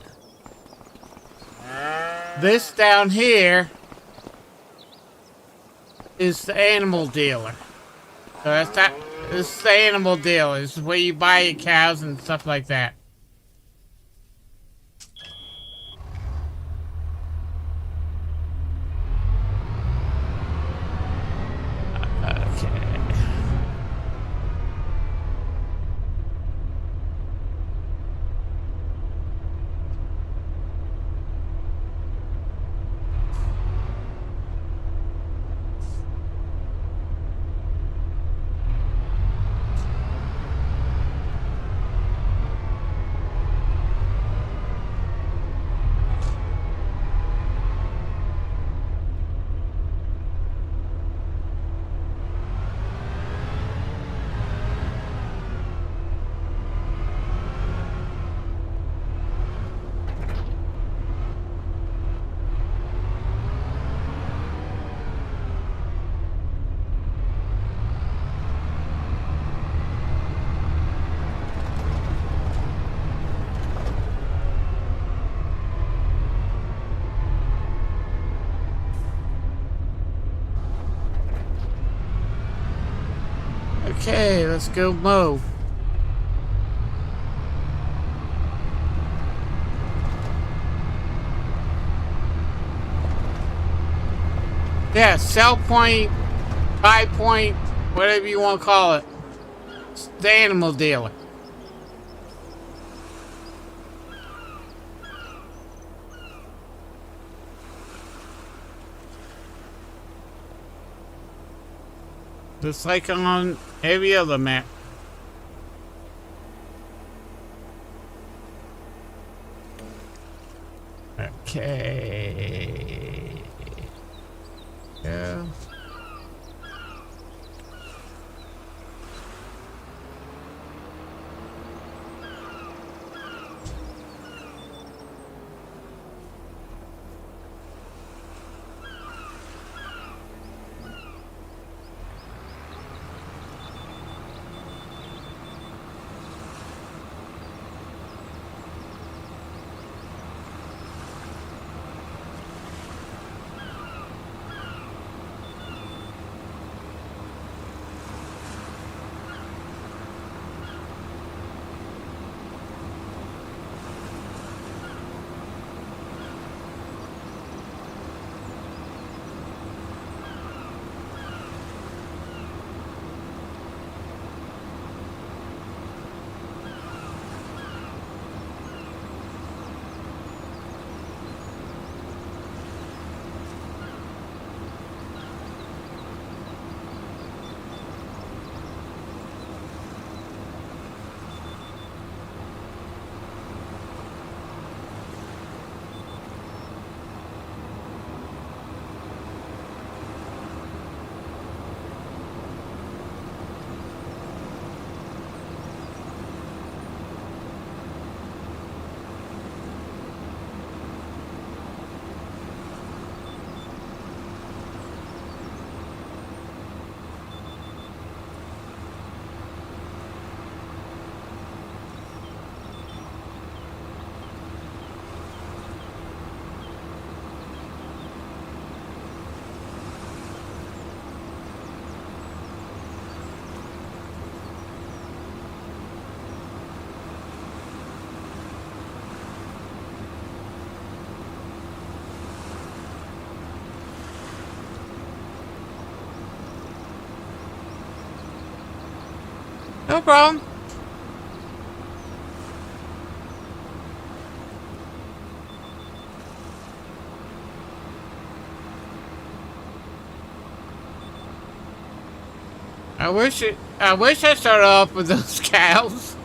This down here is the animal dealer. So that's that. This is the animal dealer. This is where you buy your cows and stuff like that. Okay, let's go mow. Yeah, sell point, buy point, whatever you want to call it. It's the animal dealer. Just like on every other map. Okay. Yeah. No problem. I wish I started off with those cows.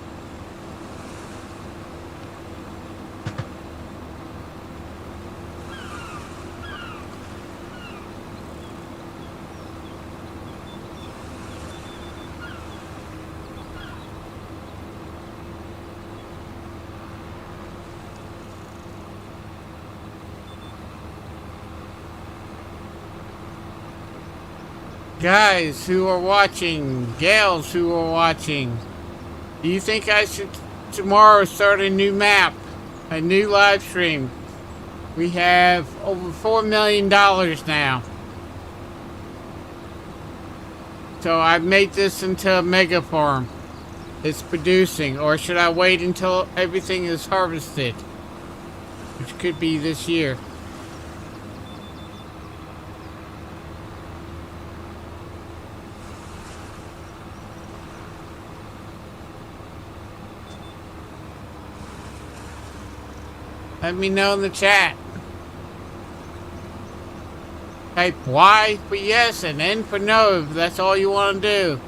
Guys who are watching, gals who are watching, do you think I should tomorrow start a new map, a new live stream? We have over $4 million now. So I've made this into a mega farm. It's producing, or should I wait until everything is harvested? Which could be this year. Let me know in the chat. Type Y for yes and N for no if that's all you want to do.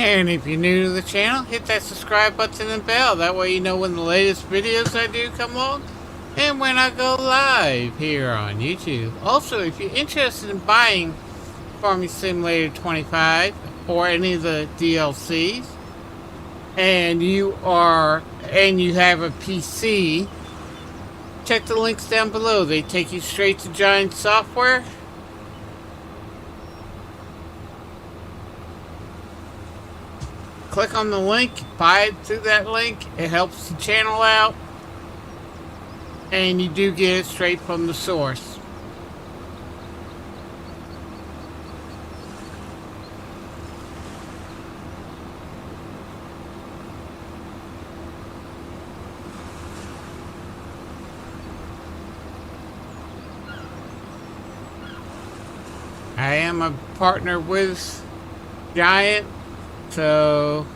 And if you're new to the channel, hit that subscribe button and bell. That way you know when the latest videos I do come along and when I go live here on YouTube. Also, if you're interested in buying Farming Simulator 25 or any of the DLCs, and you have a PC, check the links down below. They take you straight to Giant Software. Click on the link, buy it through that link. It helps the channel out, and you do get it straight from the source. I am a partner with Giant, so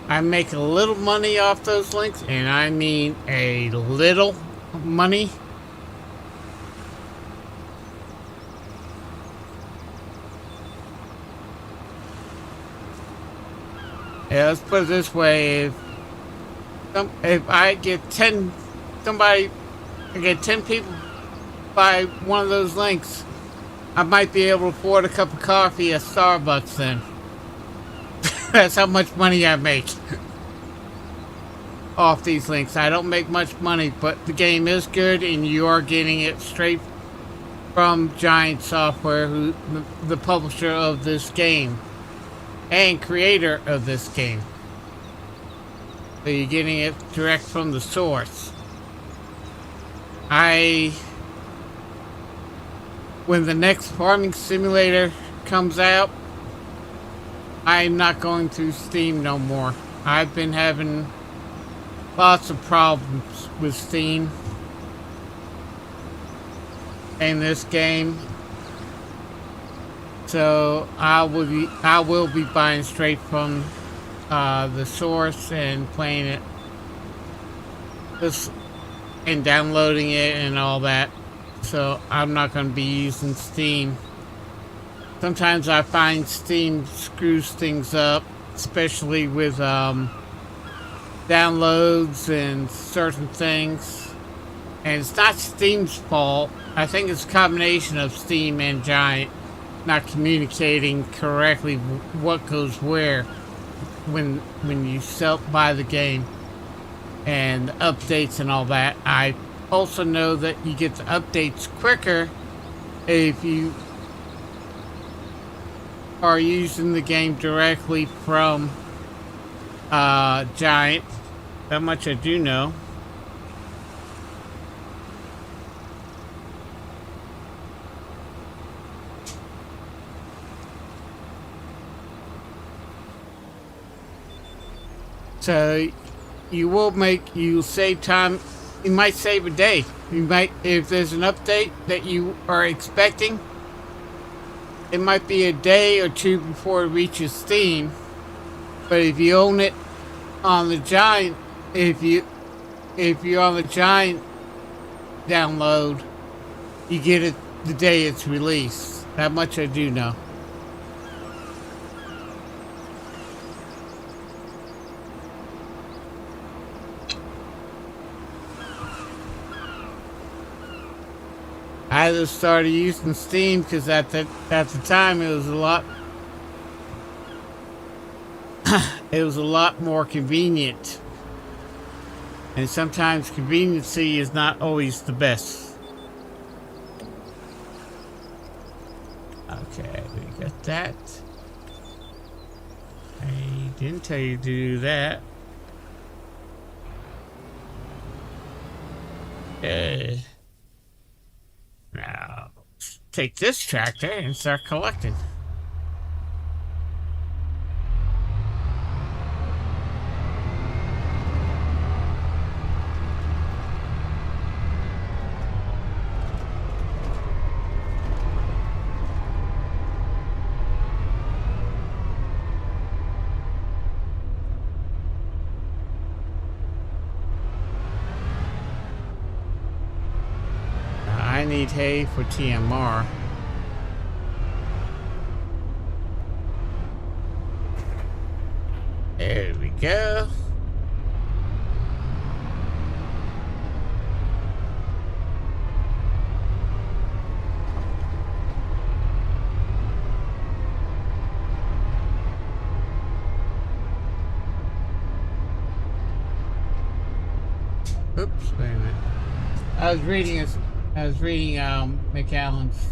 I make a little money off those links, and I mean a little money. Yeah, let's put it this way: if I get 10 people buy one of those links, I might be able to afford a cup of coffee at Starbucks then. That's how much money I make off these links. I don't make much money, but the game is good, and you are getting it straight from Giant Software, who the publisher of this game and creator of this game. So you're getting it direct from the source. When the next Farming Simulator comes out, I'm not going through Steam no more. I've been having lots of problems with Steam in this game, so I will be buying straight from the source and playing it, and downloading it and all that. So I'm not going to be using Steam. Sometimes I find Steam screws things up, especially with downloads and certain things. And it's not Steam's fault. I think it's a combination of Steam and Giant not communicating correctly what goes where when you buy the game and updates and all that. I also know that you get the updates quicker if you are using the game directly from Giant. That much I do know. So you'll save time. You might save a day. You might, if there's an update that you are expecting, it might be a day or two before it reaches Steam. But if you own it on the Giant, if you're on the Giant download, you get it the day it's released. That much I do know. I just started using Steam because at the time it was a lot more convenient, and sometimes conveniency is not always the best. Okay, we got that. I didn't tell you to do that. Now, take this tractor and start collecting. I need hay for TMR. There we go. Oops, wait a minute. I was reading McAllen's.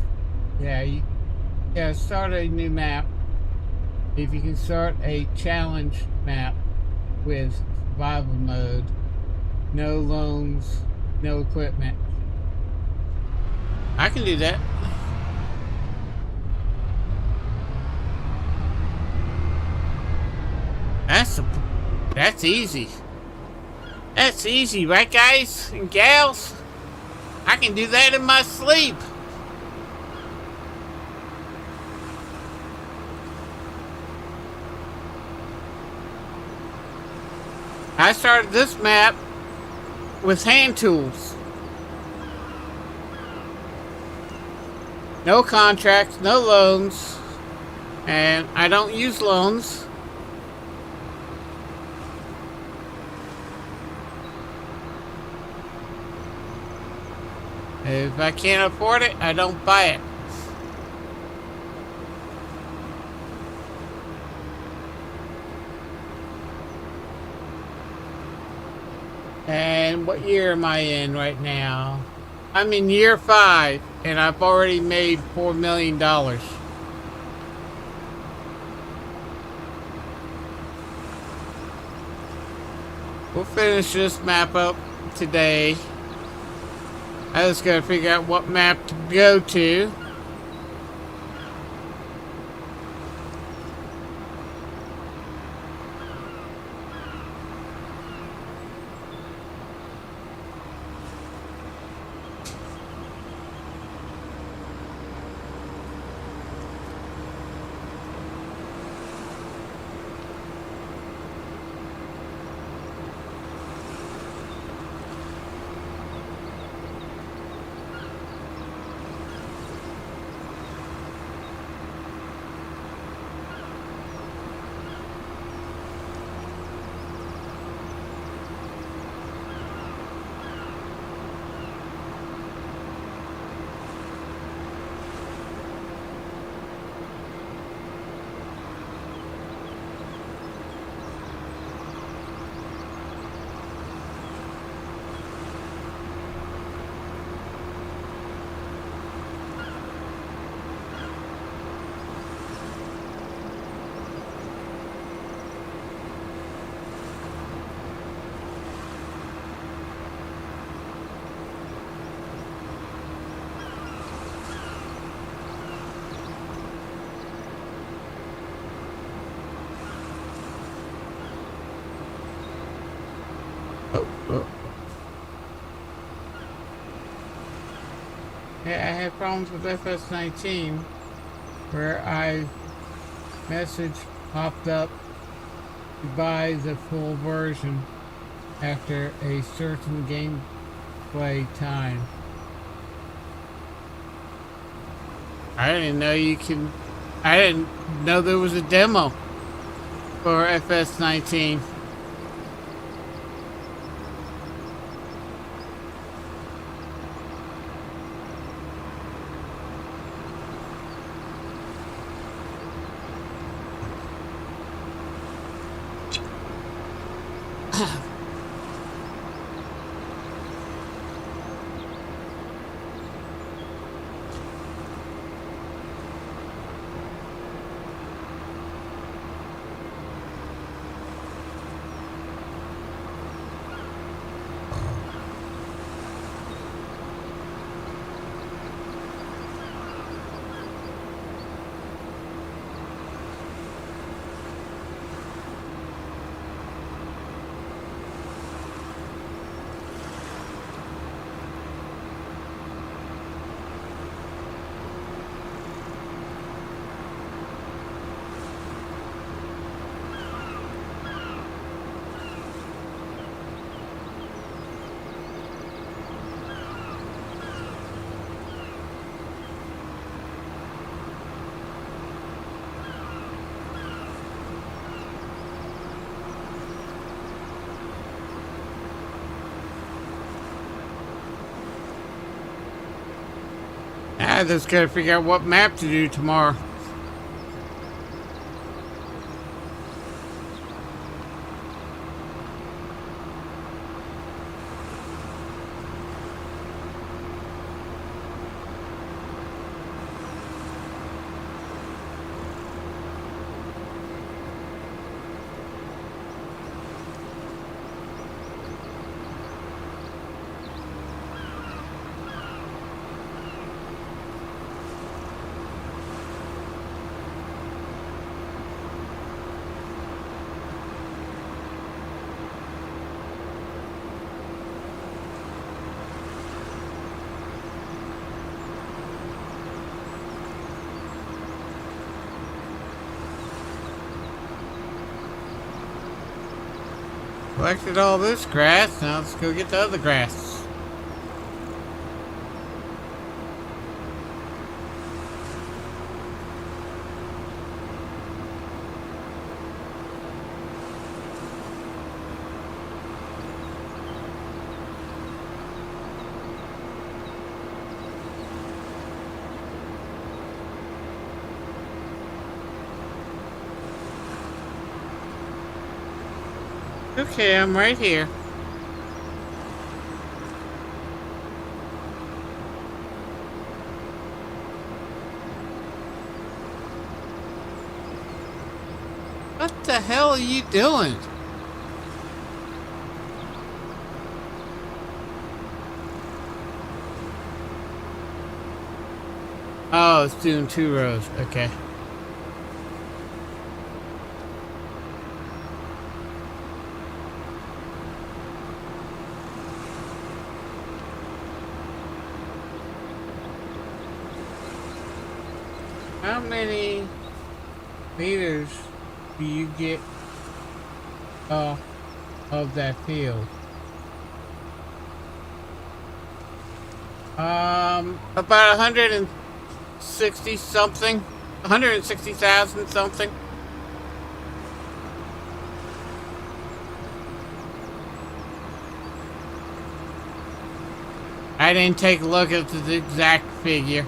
Yeah, start a new map. If you can start a challenge map with survival mode, no loans, no equipment. I can do that. That's easy. That's easy, right, guys and gals? I can do that in my sleep. I started this map with hand tools. No contracts, no loans, and I don't use loans. If I can't afford it, I don't buy it. And what year am I in right now? I'm in year 5, and I've already made $4 million. We'll finish this map up today. I just gotta figure out what map to go to. Yeah, I had problems with FS19 where message popped up to buy the full version after a certain gameplay time. I didn't know there was a demo for FS19. I just gotta figure out what map to do tomorrow. Collected all this grass, now let's go get the other grass. Okay, I'm right here. What the hell are you doing? Oh, it's doing 2 rows. Okay. How many meters do you get of that field? About 160 something, 160,000 something. I didn't take a look at the exact figure.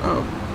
Oh.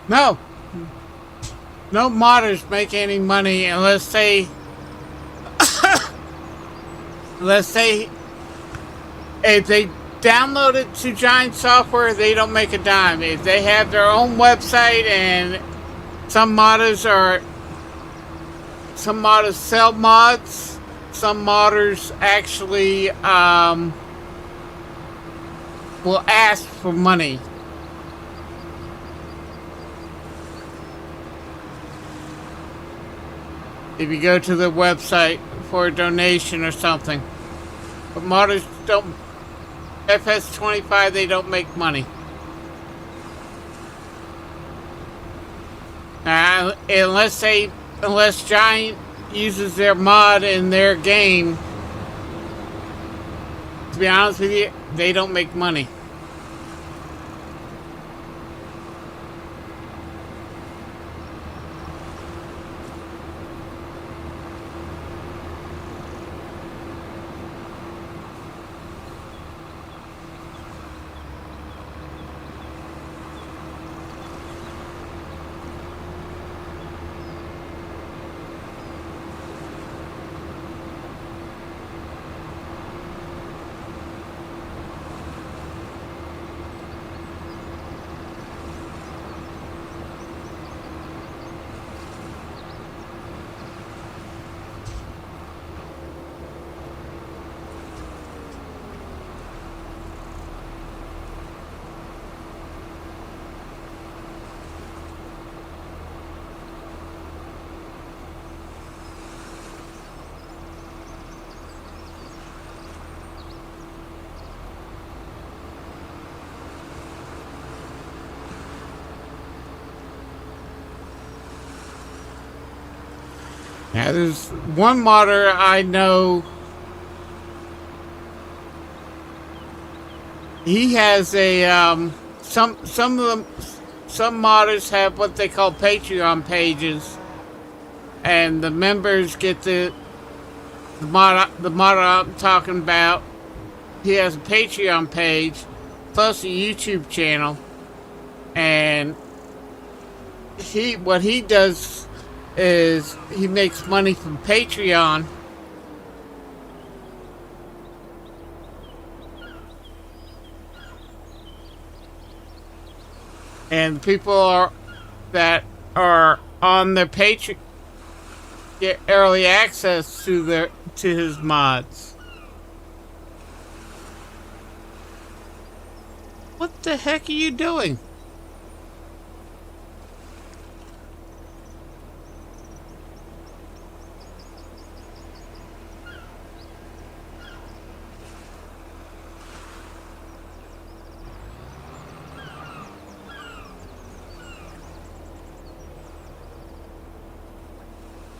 No. No modders make any money unless they if they download it to Giant Software, they don't make a dime. If they have their own website, and some modders sell mods, some modders actually will ask for money. If you go to the website for a donation or something. But modders don't, FS25, they don't make money. Unless Giant uses their mod in their game, to be honest with you, they don't make money. Now, there's one modder I know. He has a some of them. Some modders have what they call Patreon pages, and the members get the modder I'm talking about. He has a Patreon page plus a YouTube channel, and what he does is he makes money from Patreon. And people that are on their Patreon get early access to his mods. What the heck are you doing?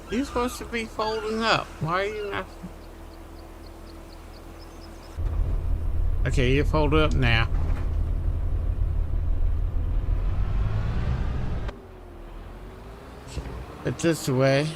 You're supposed to be folding up. Why are you not? Okay, you fold up now. Put this away.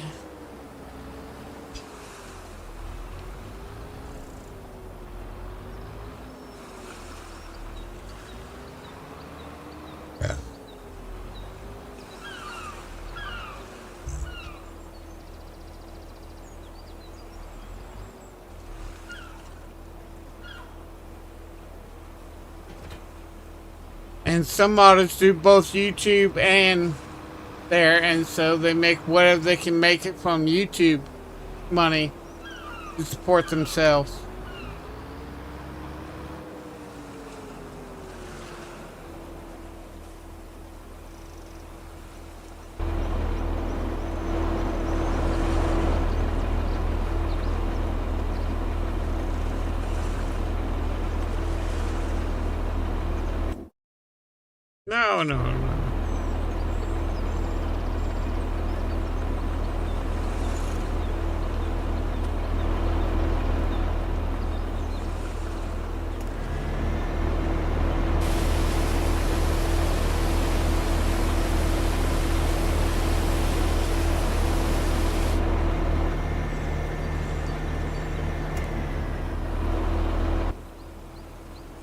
And some modders do both YouTube and there, and so they make whatever they can make it from YouTube money to support themselves. No, no, no.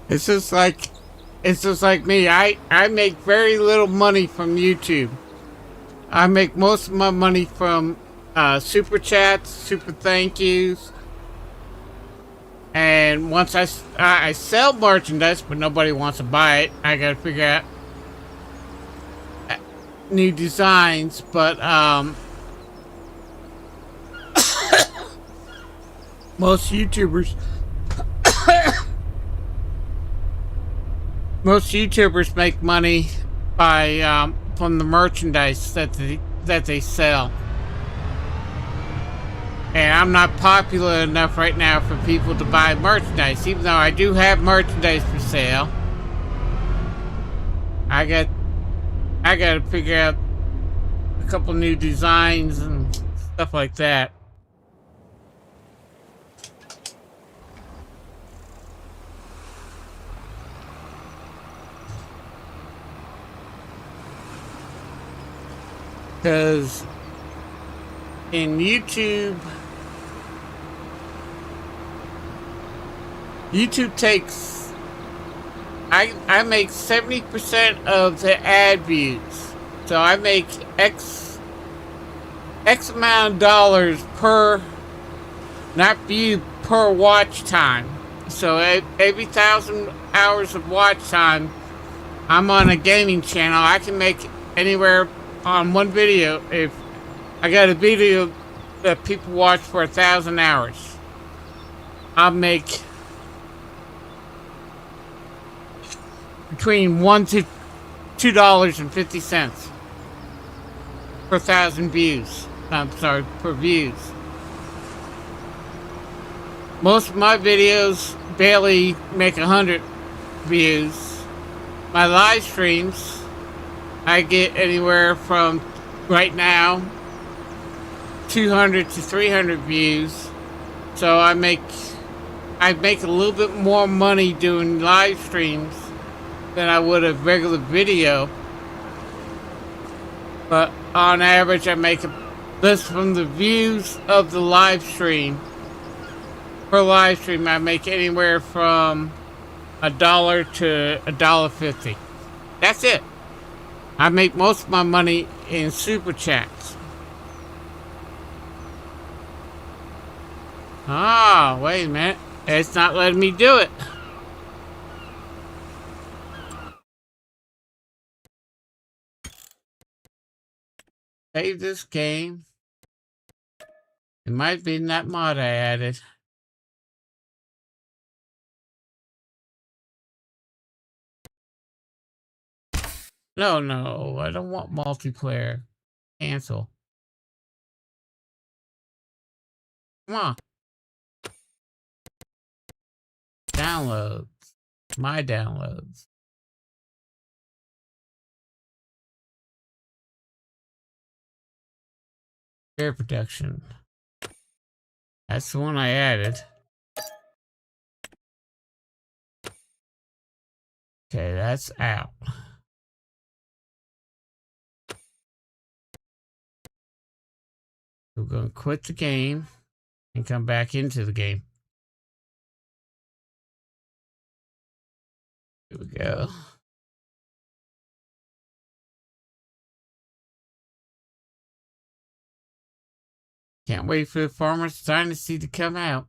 It's just like me. I make very little money from YouTube. I make most of my money from super chats, super thank yous, and once I sell merchandise, but nobody wants to buy it. I gotta figure out new designs, but most YouTubers. Most YouTubers make money by from the merchandise that they sell, and I'm not popular enough right now for people to buy merchandise. Even though I do have merchandise for sale, I got to figure out a couple new designs and stuff like that. Because in YouTube takes, I make 70% of the ad views. So I make X amount of dollars per, not view, per watch time. So every 1,000 hours of watch time, I'm on a gaming channel. I can make anywhere on one video. If I got a video that people watch for 1,000 hours, I'll make between $1 to $2.50 per 1,000 views. I'm sorry, per views. Most of my videos barely make 100 views. My live streams, I get anywhere from, right now, 200 to 300 views. So I make a little bit more money doing live streams than I would a regular video. But on average, I make this from the views of the live stream. Per live stream, I make anywhere from $1 to $1.50. That's it. I make most of my money in super chats. Ah, wait a minute. It's not letting me do it. Save this game. It might be in that mod I added. No, I don't want multiplayer. Cancel. Come on. Downloads. My downloads. Air protection. That's the one I added. Okay, that's out. We're going to quit the game and come back into the game. Here we go. Can't wait for the Farmer's Dynasty to come out.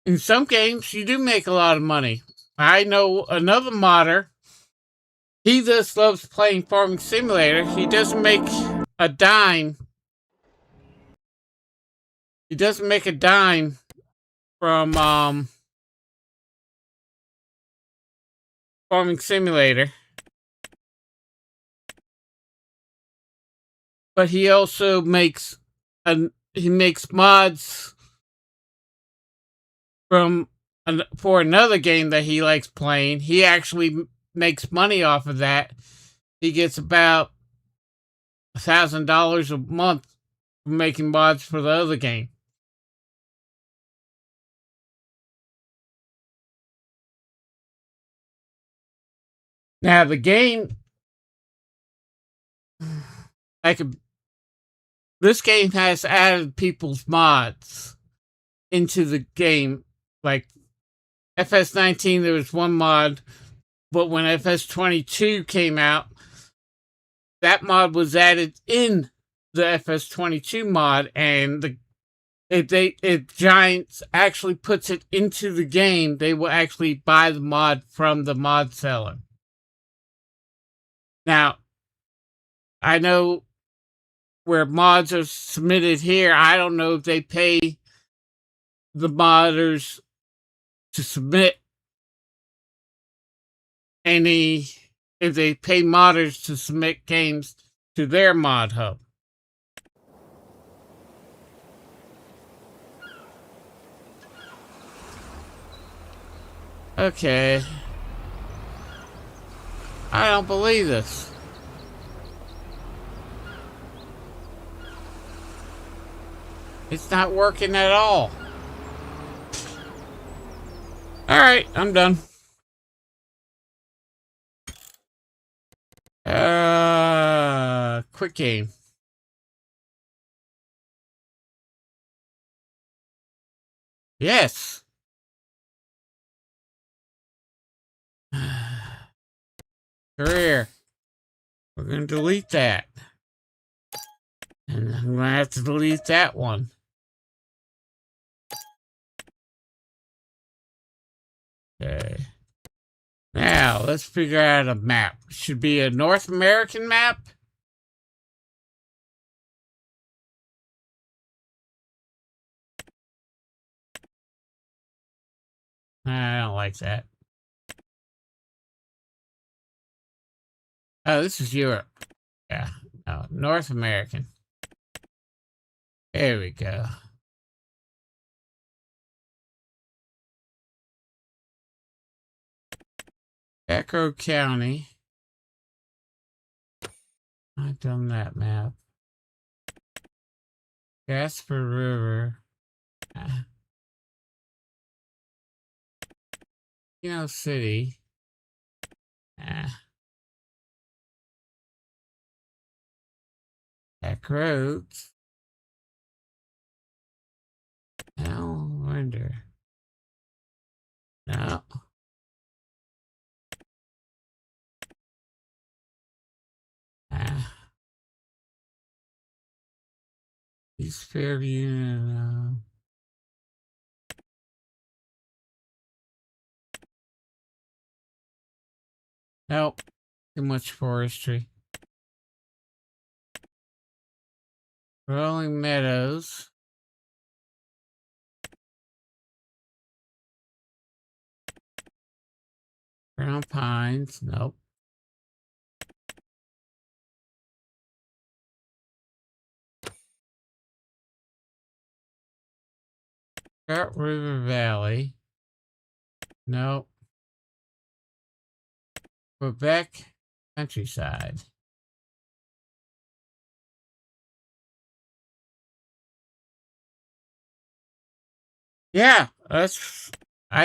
In some games, you do make a lot of money. I know another modder. He just loves playing Farming Simulator. He doesn't make a dime. He doesn't make a dime from Farming Simulator. But he also makes mods for another game that he likes playing. He actually makes money off of that. He gets about $1,000 a month from making mods for the other game. Now the game, this game has added people's mods into the game. Like FS19, there was one mod, but when FS22 came out, that mod was added in the FS22 mod, and if Giants actually puts it into the game, they will actually buy the mod from the mod seller. Now, I know where mods are submitted here, I don't know if they pay the modders to submit if they pay modders to submit games to their mod hub. Okay. I don't believe this. It's not working at all. Alright, I'm done. Quick game. Yes. Career. We're going to delete that. And I'm going to have to delete that one. Okay. Now, let's figure out a map. Should be a North American map. I don't like that. Oh, this is Europe. Yeah, no, North American. There we go. Echo County. I've done that map. Jasper River. City. Back roads. Now, wonder. No. East Fairview. Nope. Too much forestry. Rolling Meadows. Brown Pines. Nope. Trout River Valley. Nope. Quebec Countryside. Yeah, I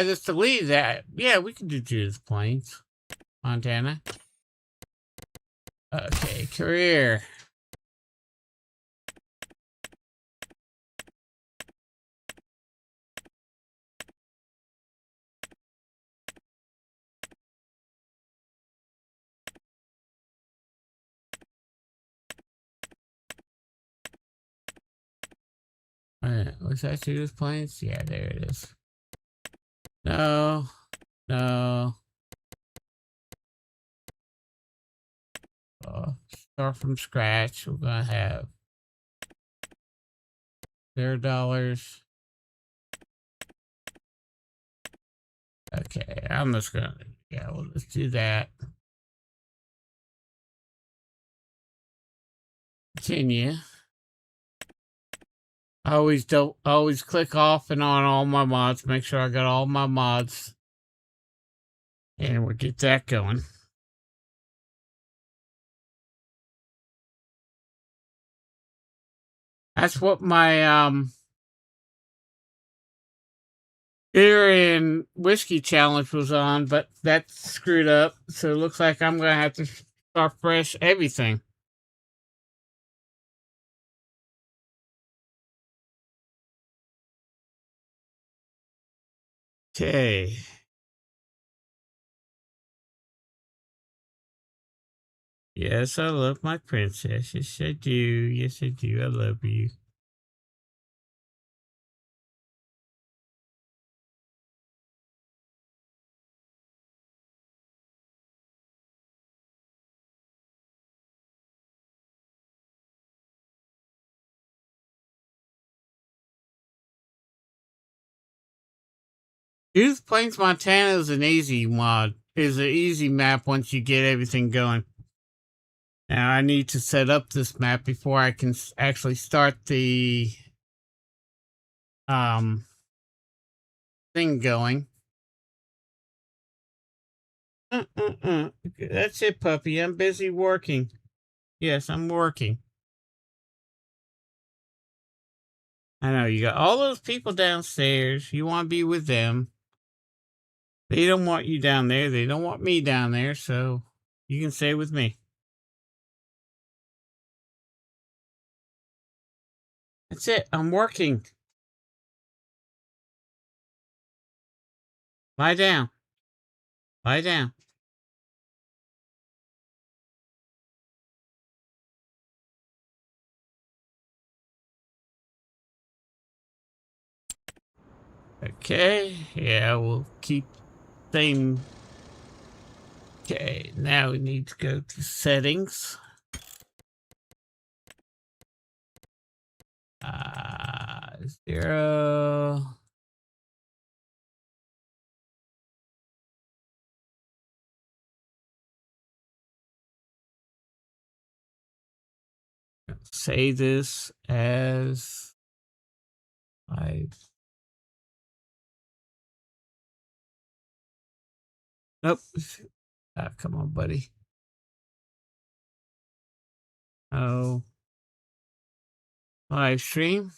just believe that. Yeah, we can do Judith Plains, Montana. Okay, career. Was that Judith Plains? Yeah, there it is. No, no. Start from scratch. We're gonna have $0. Okay, I'm just gonna, yeah, well, let's do that. Continue. I always click off and on all my mods, make sure I got all my mods. And we'll get that going. That's what my beer and whiskey challenge was on, but that's screwed up. So it looks like I'm gonna have to start fresh everything. Okay. Yes, I love my princess. Yes, I do. Yes, I do. I love you. Youth Plains, Montana is an easy mod. Is an easy map once you get everything going. Now I need to set up this map before I can actually start the thing going. That's it, puppy. I'm busy working. Yes, I'm working. I know you got all those people downstairs. You want to be with them. They don't want you down there. They don't want me down there. So you can stay with me. That's it. I'm working. Lie down. Lie down. Okay. Yeah, we'll keep same. Okay, now we need to go to settings. Uh, 0. Say this as 5. Nope. Come on, buddy. Oh. Live stream.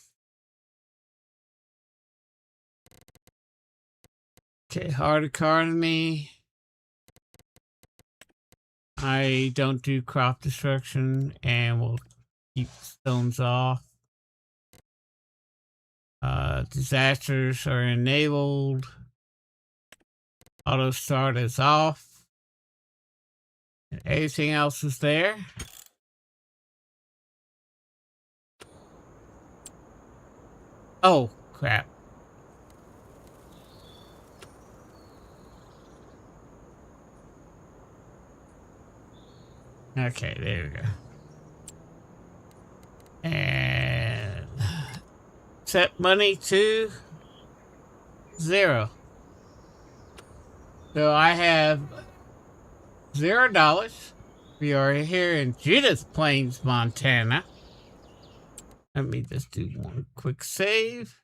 Okay, hard economy. I don't do crop destruction, and we'll keep stones off. Disasters are enabled. Auto start is off. And everything else is there. Oh, crap. Okay, there we go. And set money to 0. So I have $0. We are here in Judith Plains, Montana. Let me just do one quick save.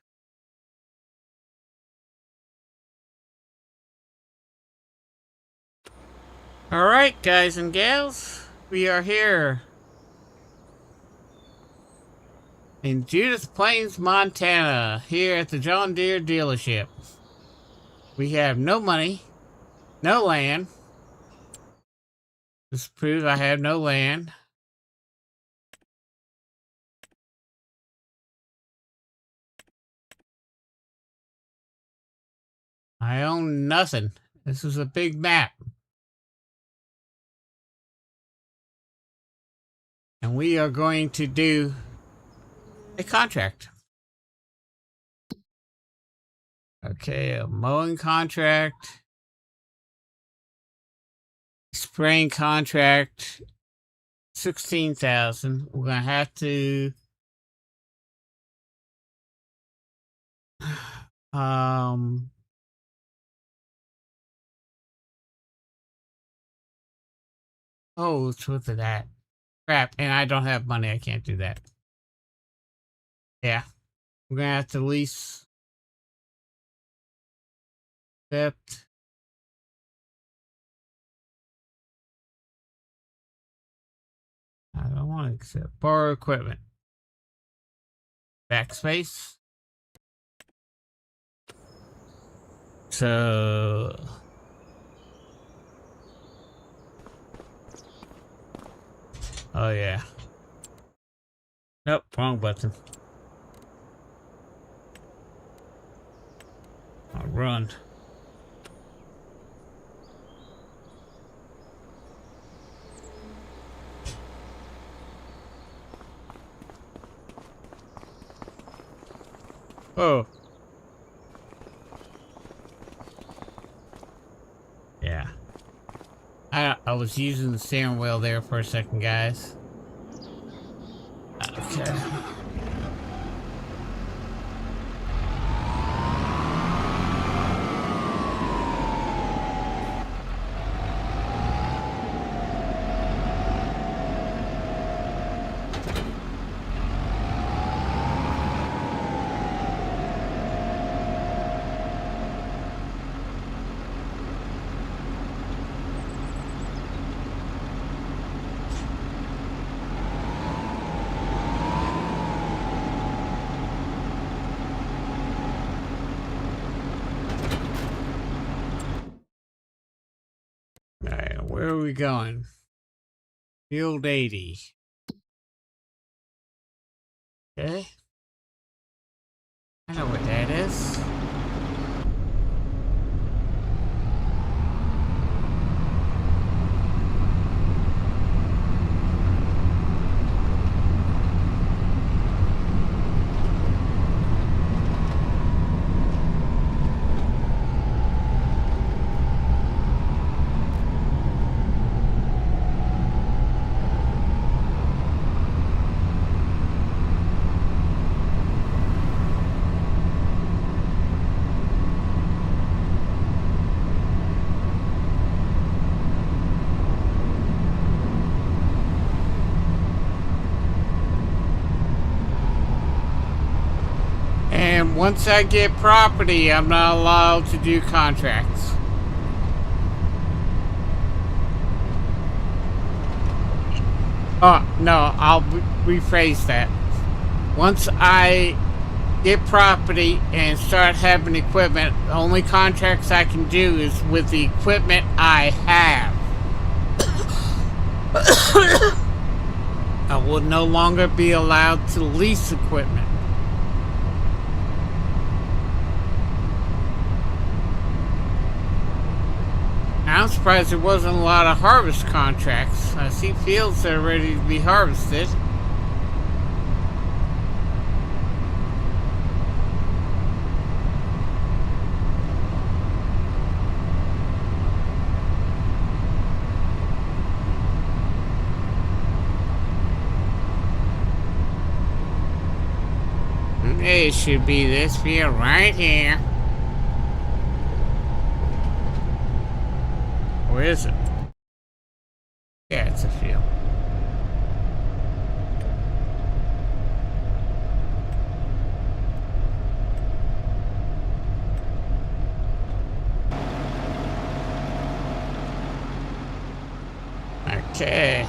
All right, guys and gals, we are here in Judith Plains, Montana, here at the John Deere dealership. We have no money, no land. This proves I have no land. I own nothing. This is a big map. And we are going to do a contract. Okay, a mowing contract. Spraying contract. 16,000. We're going to have to oh, it's worth of that. Crap, and I don't have money. I can't do that. Yeah. We're going to have to lease. Accept. I don't want to accept. Borrow equipment. Backspace. So... oh, yeah. Nope, wrong button. I'll run. Oh. Yeah. I was using the steering wheel there for a second, guys. Okay. Where are we going? Field 80. Okay. I know what that is. And once I get property, I'm not allowed to do contracts. Oh, no, I'll rephrase that. Once I get property and start having equipment, the only contracts I can do is with the equipment I have. I will no longer be allowed to lease equipment. I'm surprised there wasn't a lot of harvest contracts. I see fields that are ready to be harvested. It should be this field right here. Or is it? Yeah, it's a field. Okay.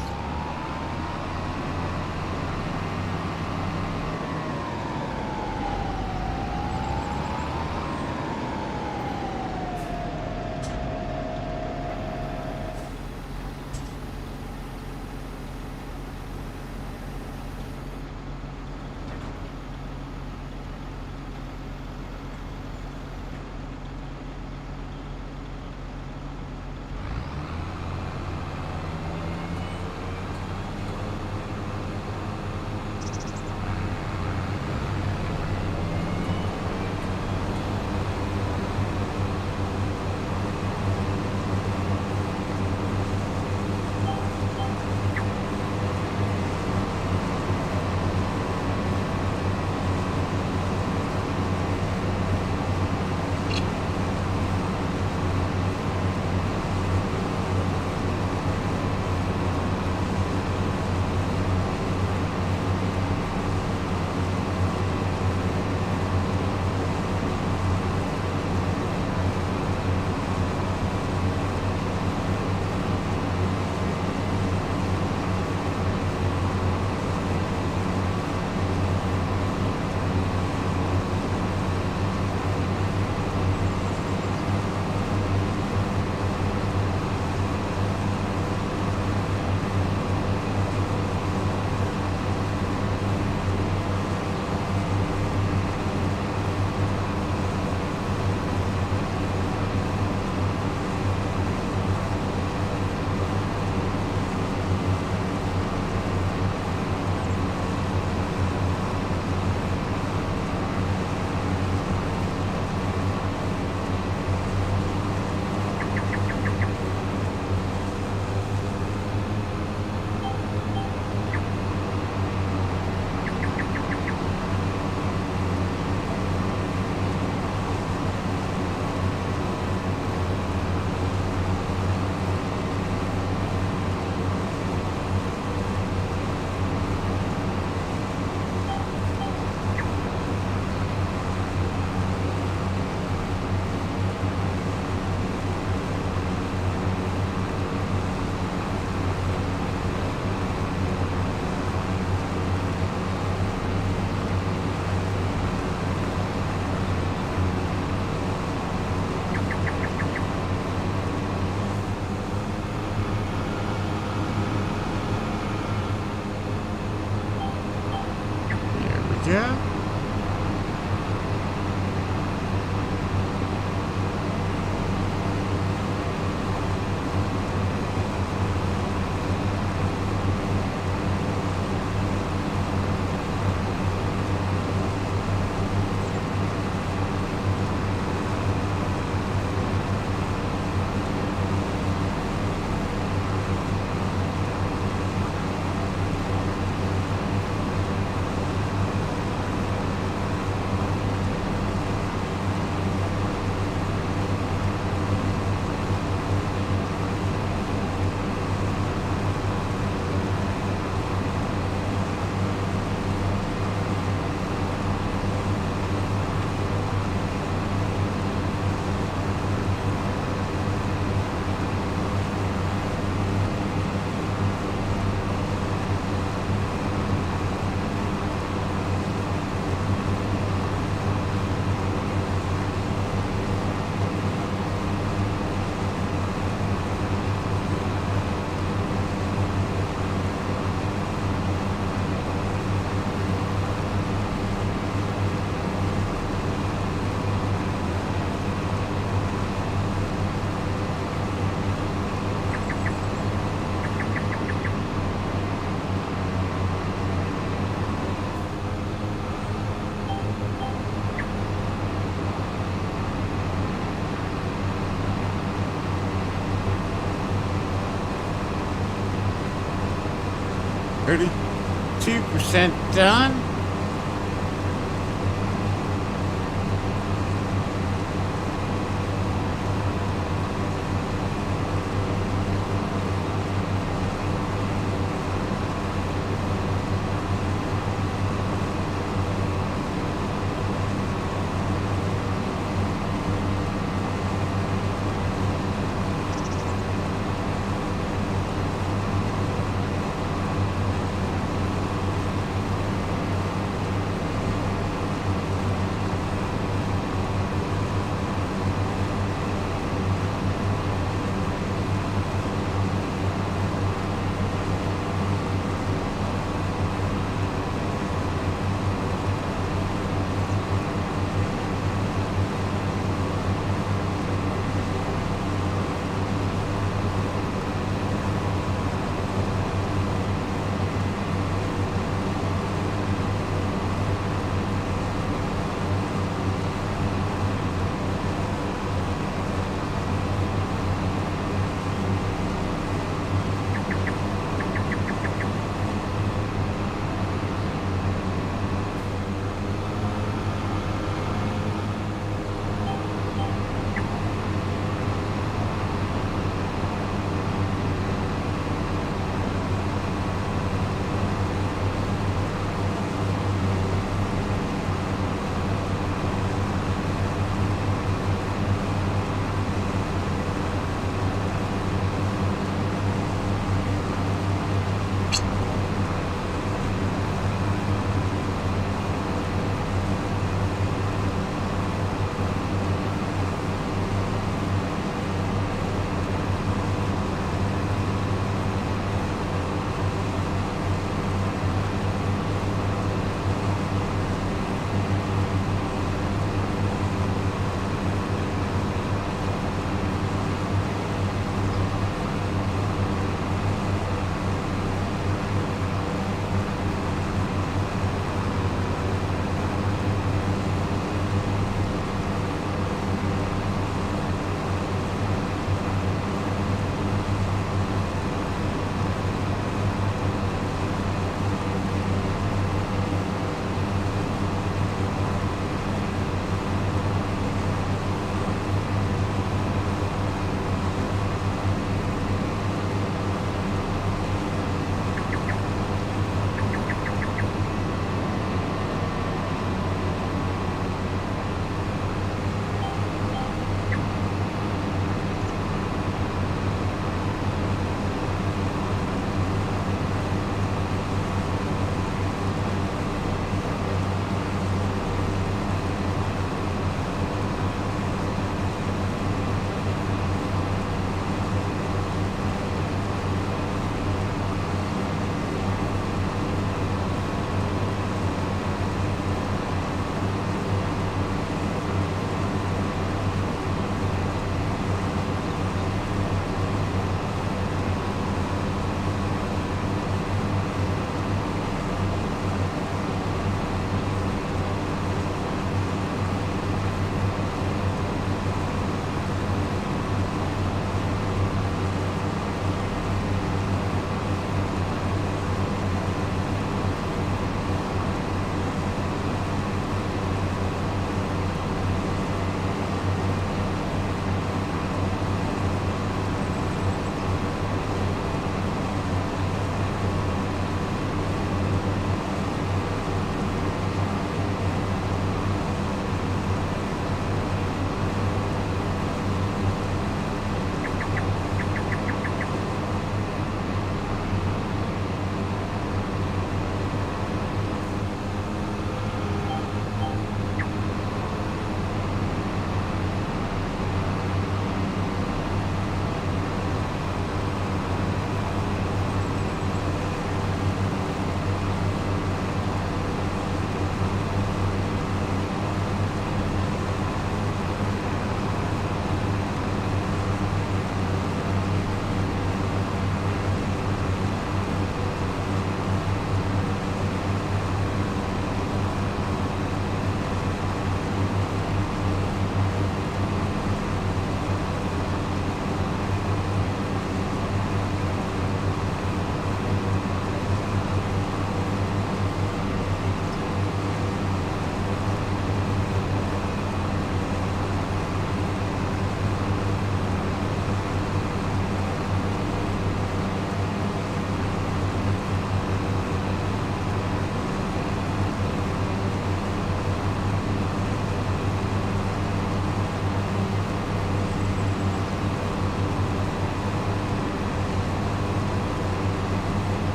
32% done.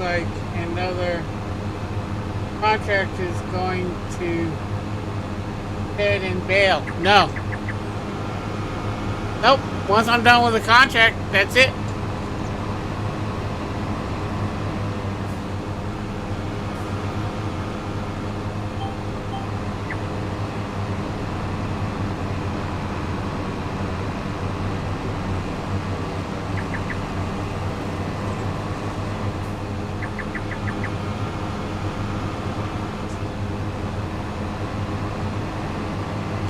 like another contract is going to head and bail. No. Nope. Once I'm done with the contract, that's it.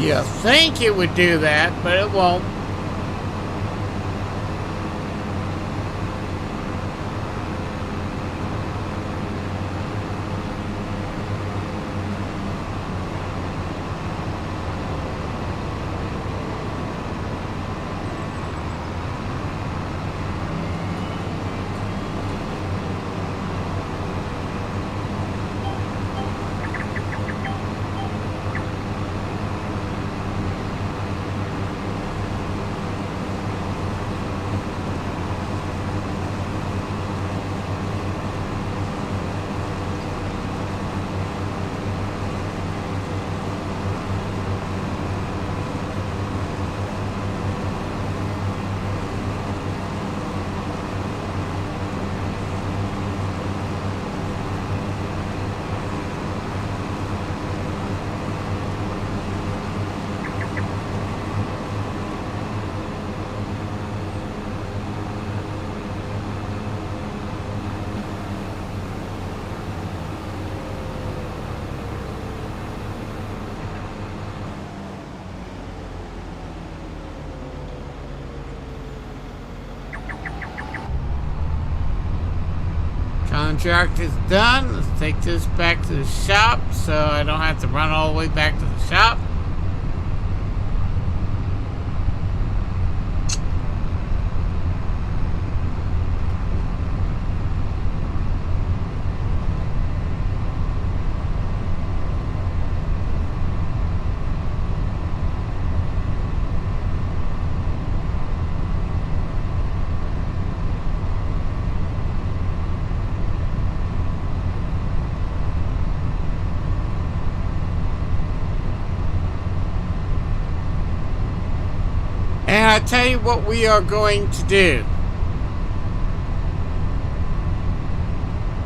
You think it would do that, but it won't. Contract is done. Let's take this back to the shop so I don't have to run all the way back to the shop. And I tell you what we are going to do.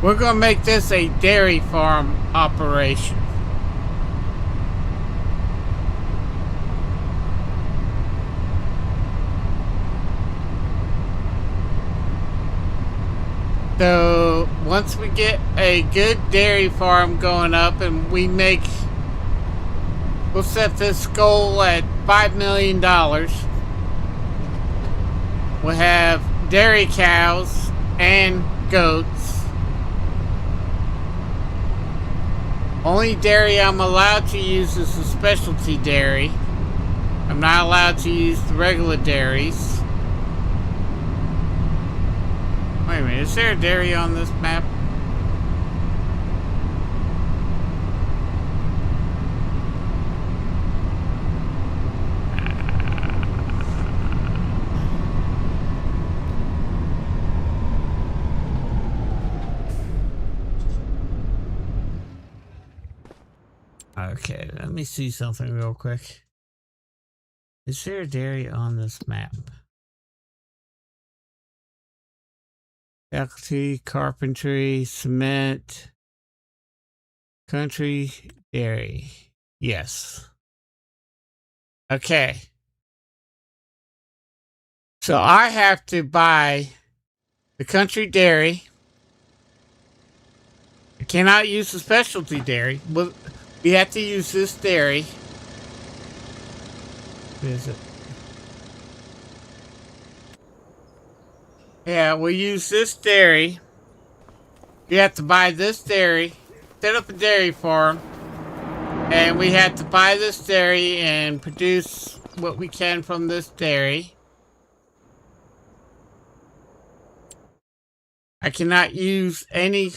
We're going to make this a dairy farm operation. So once we get a good dairy farm going up and we'll set this goal at $5 million. We'll have dairy cows and goats. Only dairy I'm allowed to use is the specialty dairy. I'm not allowed to use the regular dairies. Wait a minute, is there a dairy on this map? Okay, let me see something real quick. Is there a dairy on this map? Faculty, carpentry, cement, country, dairy. Yes. Okay. So I have to buy the country dairy. I cannot use the specialty dairy. We have to use this dairy. What is it? Yeah, we'll use this dairy. We have to buy this dairy, set up a dairy farm, and we have to buy this dairy and produce what we can from this dairy. I cannot use any...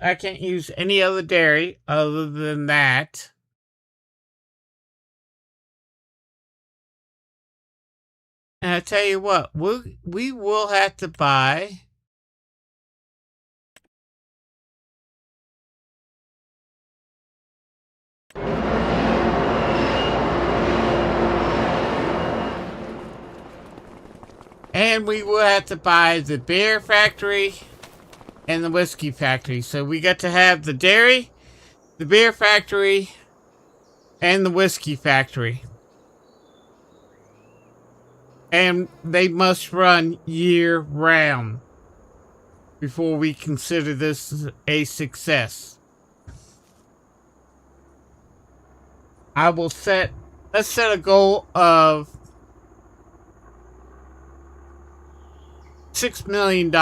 I can't use any other dairy other than that. And I tell you what, we will have to buy And we will have to buy the beer factory and the whiskey factory. So we got to have the dairy, the beer factory, and the whiskey factory. And they must run year round before we consider this a success. Let's set a goal of $6 million.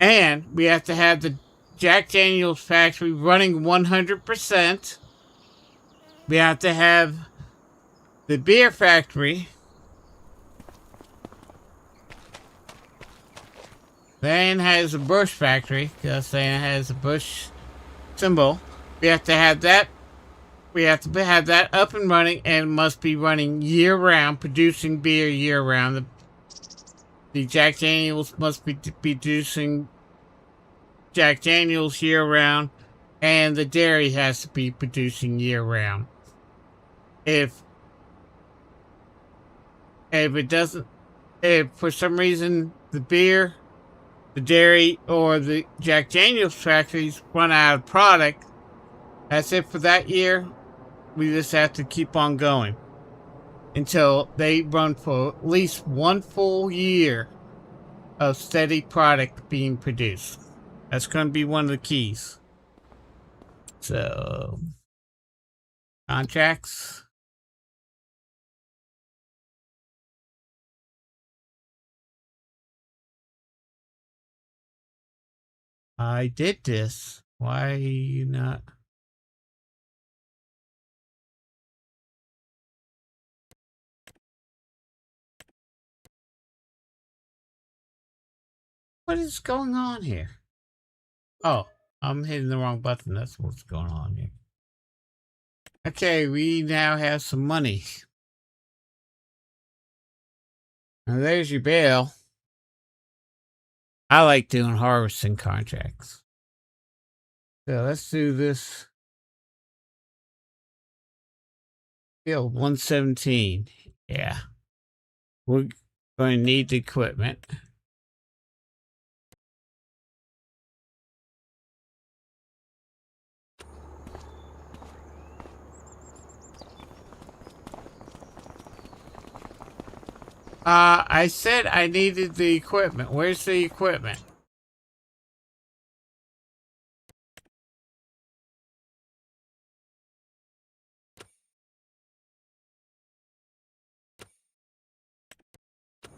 And we have to have the Jack Daniels factory running 100%. We have to have the beer factory. Then has a Bush factory, because then has a Bush symbol. We have to have that. We have to have that up and running, and must be running year round, producing beer year round. The Jack Daniels must be producing Jack Daniels year round, and the dairy has to be producing year round. If it doesn't, if for some reason the beer, the dairy, or the Jack Daniels factories run out of product, that's it for that year. We just have to keep on going until they run for at least one full year of steady product being produced. That's going to be one of the keys. So, contracts. I did this. Why not? What is going on here? Oh, I'm hitting the wrong button. That's what's going on here. Okay, we now have some money. Now there's your bail. I like doing harvesting contracts. So let's do this. Field 117. Yeah. We're going to need the equipment. I said I needed the equipment. Where's the equipment?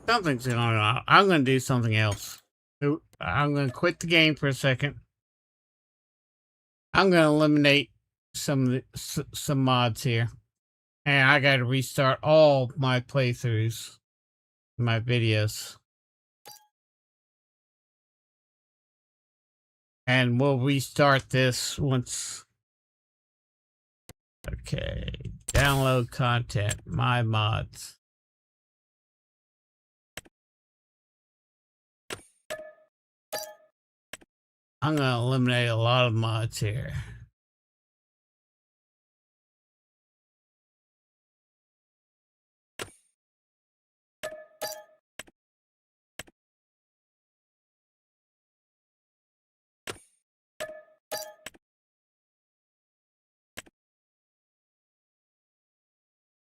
Something's going on. I'm going to do something else. I'm going to quit the game for a second. I'm going to eliminate some mods here. And I got to restart all my playthroughs, my videos. And we'll restart this once. Okay. Download content. My mods. I'm going to eliminate a lot of mods here.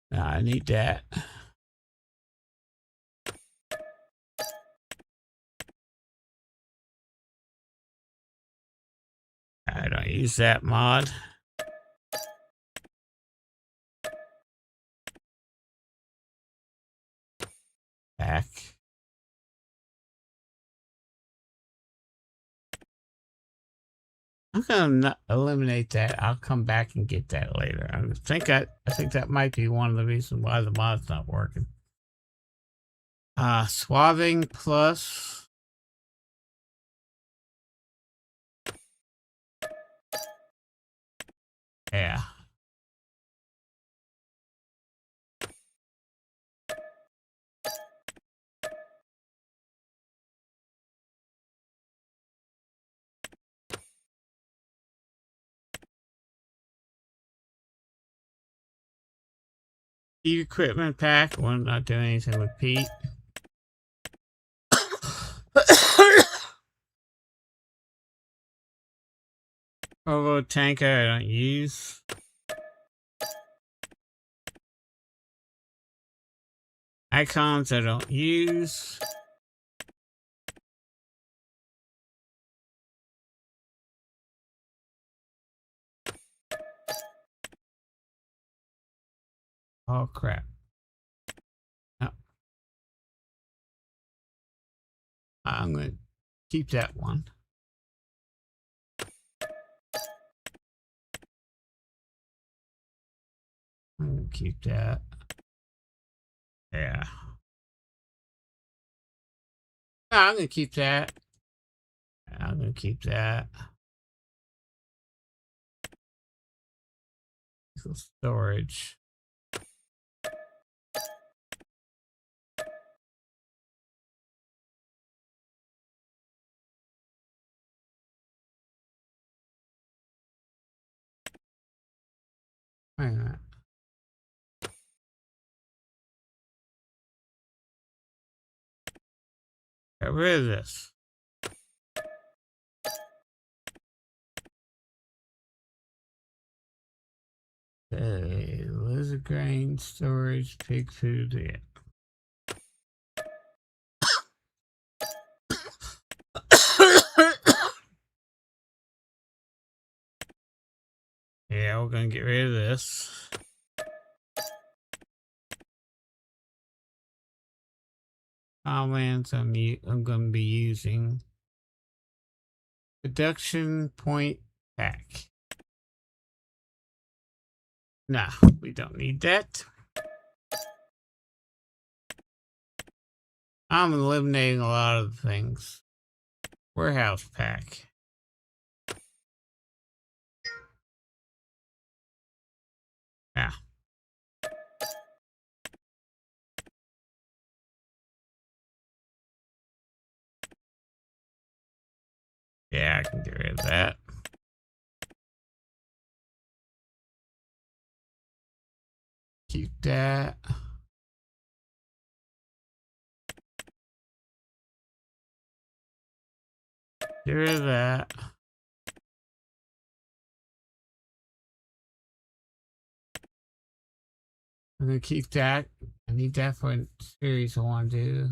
Now I need that. I don't use that mod. Back. I'm gonna eliminate that. I'll come back and get that later. I think that might be one of the reasons why the mod's not working. Swathing plus. Yeah. equipment pack. We're not doing anything with peat. Ovo tanker I don't use. Icons I don't use. Oh crap. No. I'm gonna keep that one. I'm gonna keep that. Yeah. No, I'm gonna keep that. I'm gonna keep that. Storage. Wait a minute. Get rid of this. Okay, lizard grain storage, pig food. Yeah. Yeah, we're gonna get rid of this. Comments I'm gonna be using. Deduction point pack. Nah, we don't need that. I'm eliminating a lot of things. Warehouse pack. Yeah. Yeah, I can get rid of that. Keep that. Get rid of that. I'm gonna keep that. I need that for a series I want to do.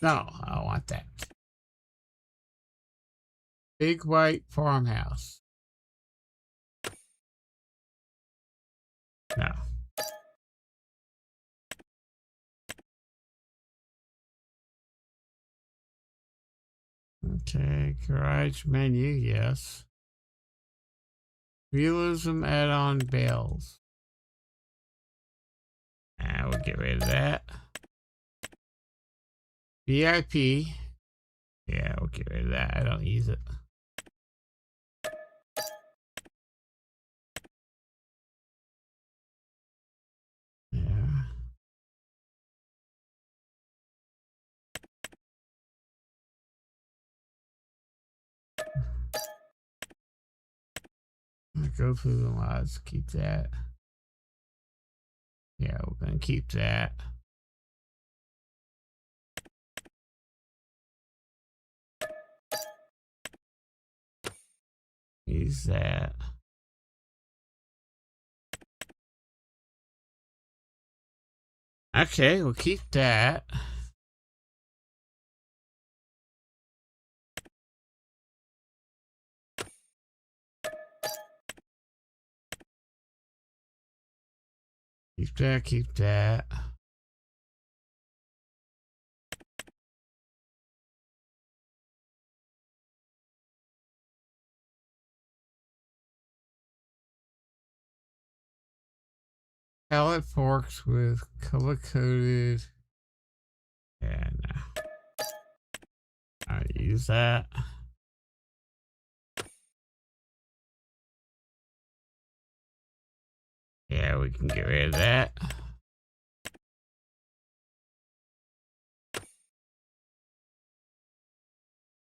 No, I don't want that. Big white farmhouse. No. Okay, garage menu, yes. Realism add-on bales. We'll get rid of that. VIP. Yeah, we'll get rid of that. I don't use it. Yeah. Go through the mods. Keep that. Yeah, we're gonna keep that. Use that. Okay, we'll keep that. Keep that, keep that. Pallet forks with color-coded. Yeah, no. I'll use that. Yeah, we can get rid of that.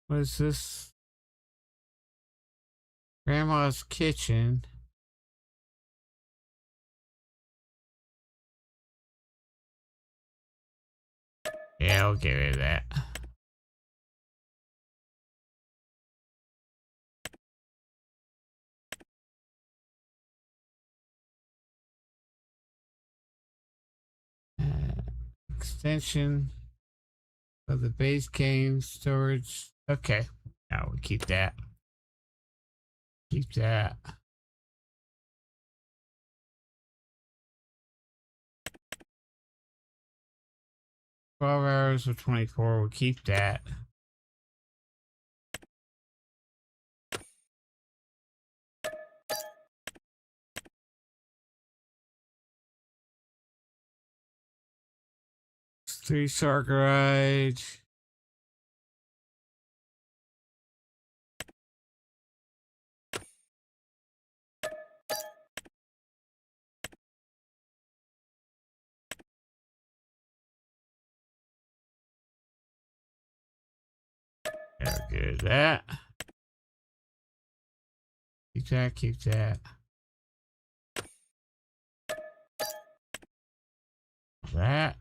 What is this? Grandma's kitchen. Yeah, I'll get rid of that. Extension of the base game storage. Okay, now we'll keep that. Keep that. $12 or 24. We'll keep that. Three-star garage. Yeah, good. That. Keep that. Keep that. That.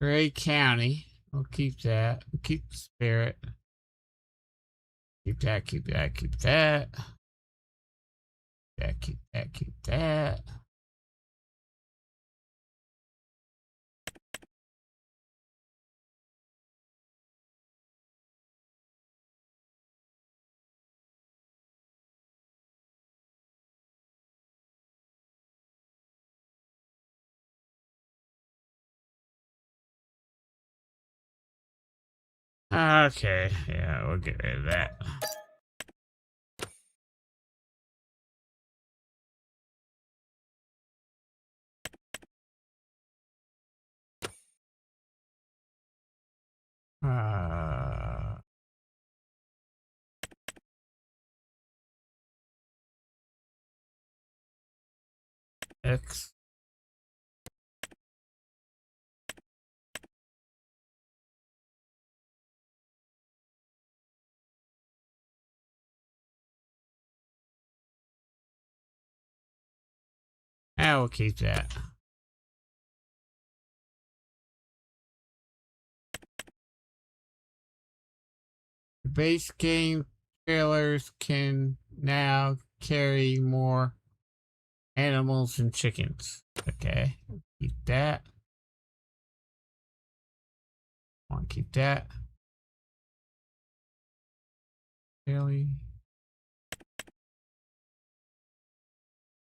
Gray County. We'll keep that. We'll keep the Spirit. Keep that. Keep that. Keep that. That. Keep that. Keep that. Okay. Yeah, we'll get rid of that. Uh, X. I will keep that. The base game trailers can now carry more animals and chickens. Okay, keep that. Want to keep that. Really.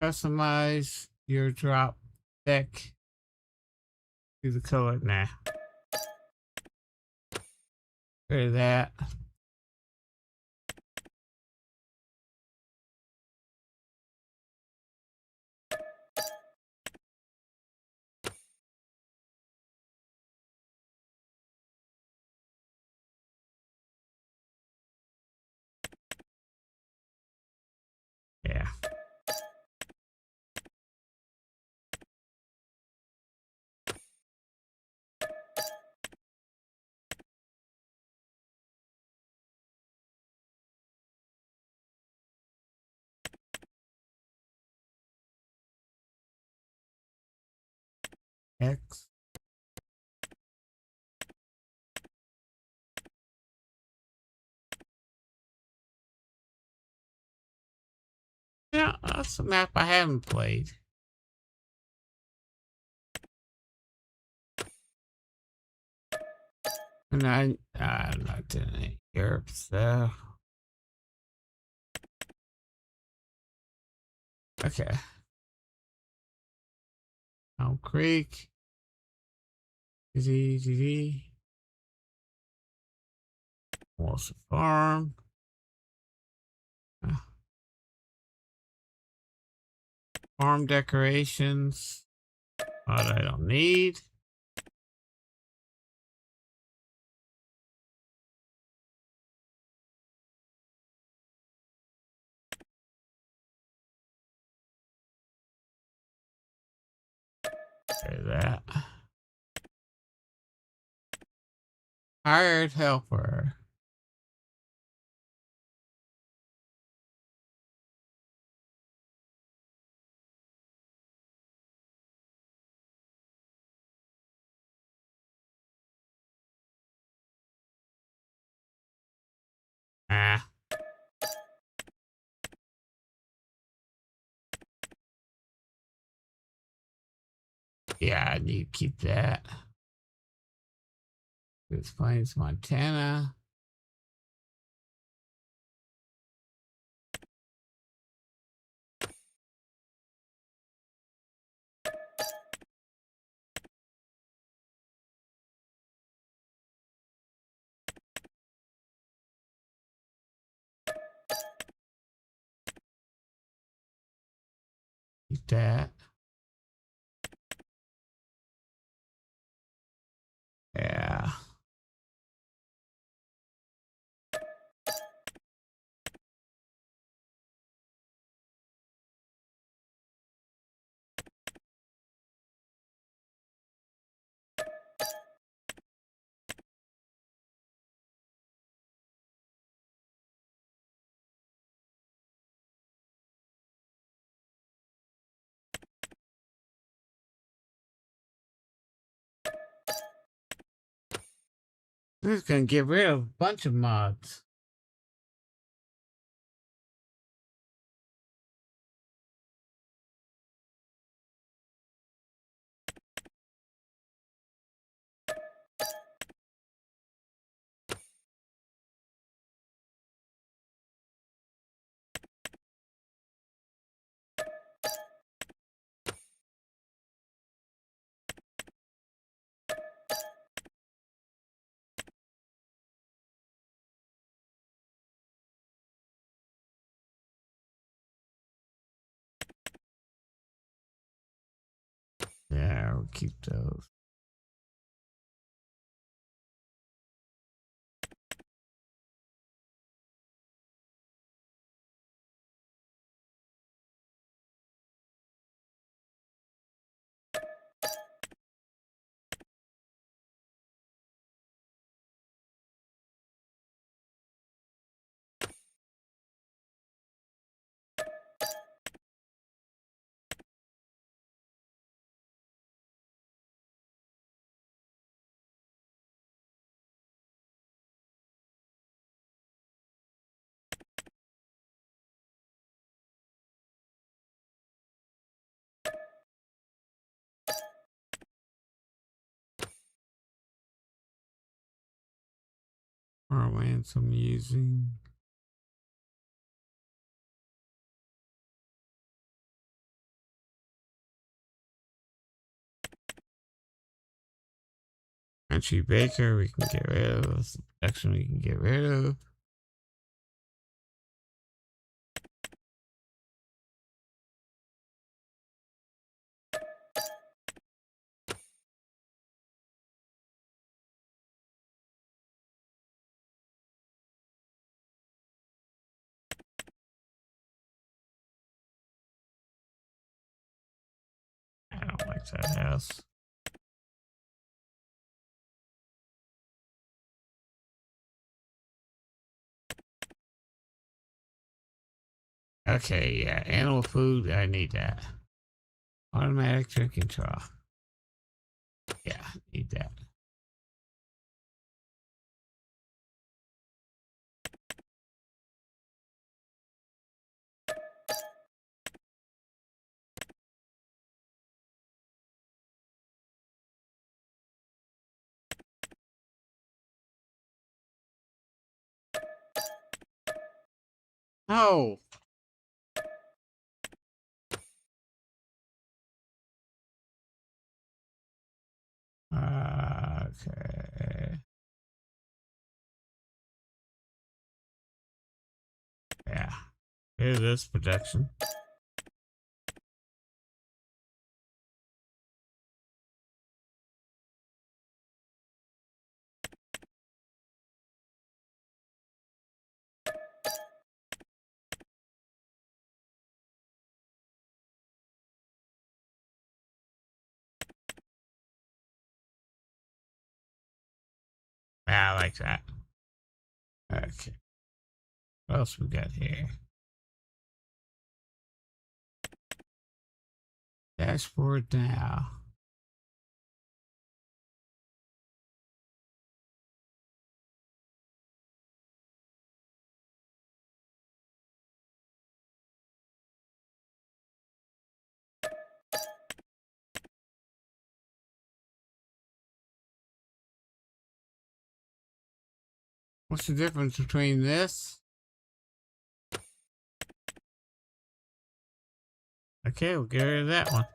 Customize your drop deck to the color. Nah, rid of that. Yeah. X. Yeah, that's a map I haven't played. And I'm not doing any Europe stuff. Okay. Elm Creek. Z. Wilson Farm. Uh, Farm decorations. What I don't need. Okay, that. Hired helper. Ah. Yeah, I need to keep that. This Plains, Montana. Keep that. Yeah. This is gonna get rid of a bunch of mods. Yeah, we'll keep those. Or lands I'm using. Country Baker, we can get rid of. Section we can get rid of. I don't like that house. Okay, yeah, animal food, I need that. Automatic drinking trough. Yeah, need that. Oh, okay. Yeah. Here's this production. Yeah, I like that. Okay. What else we got here? Dashboard now. What's the difference between this? Okay, we'll get rid of that one.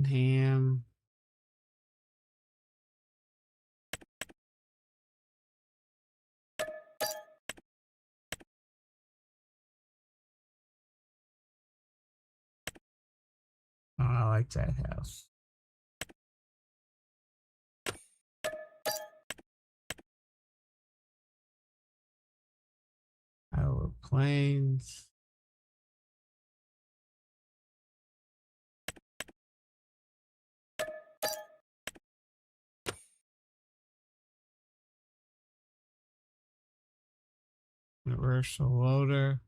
Ham. Oh, I like that house. Our planes. Universal loader.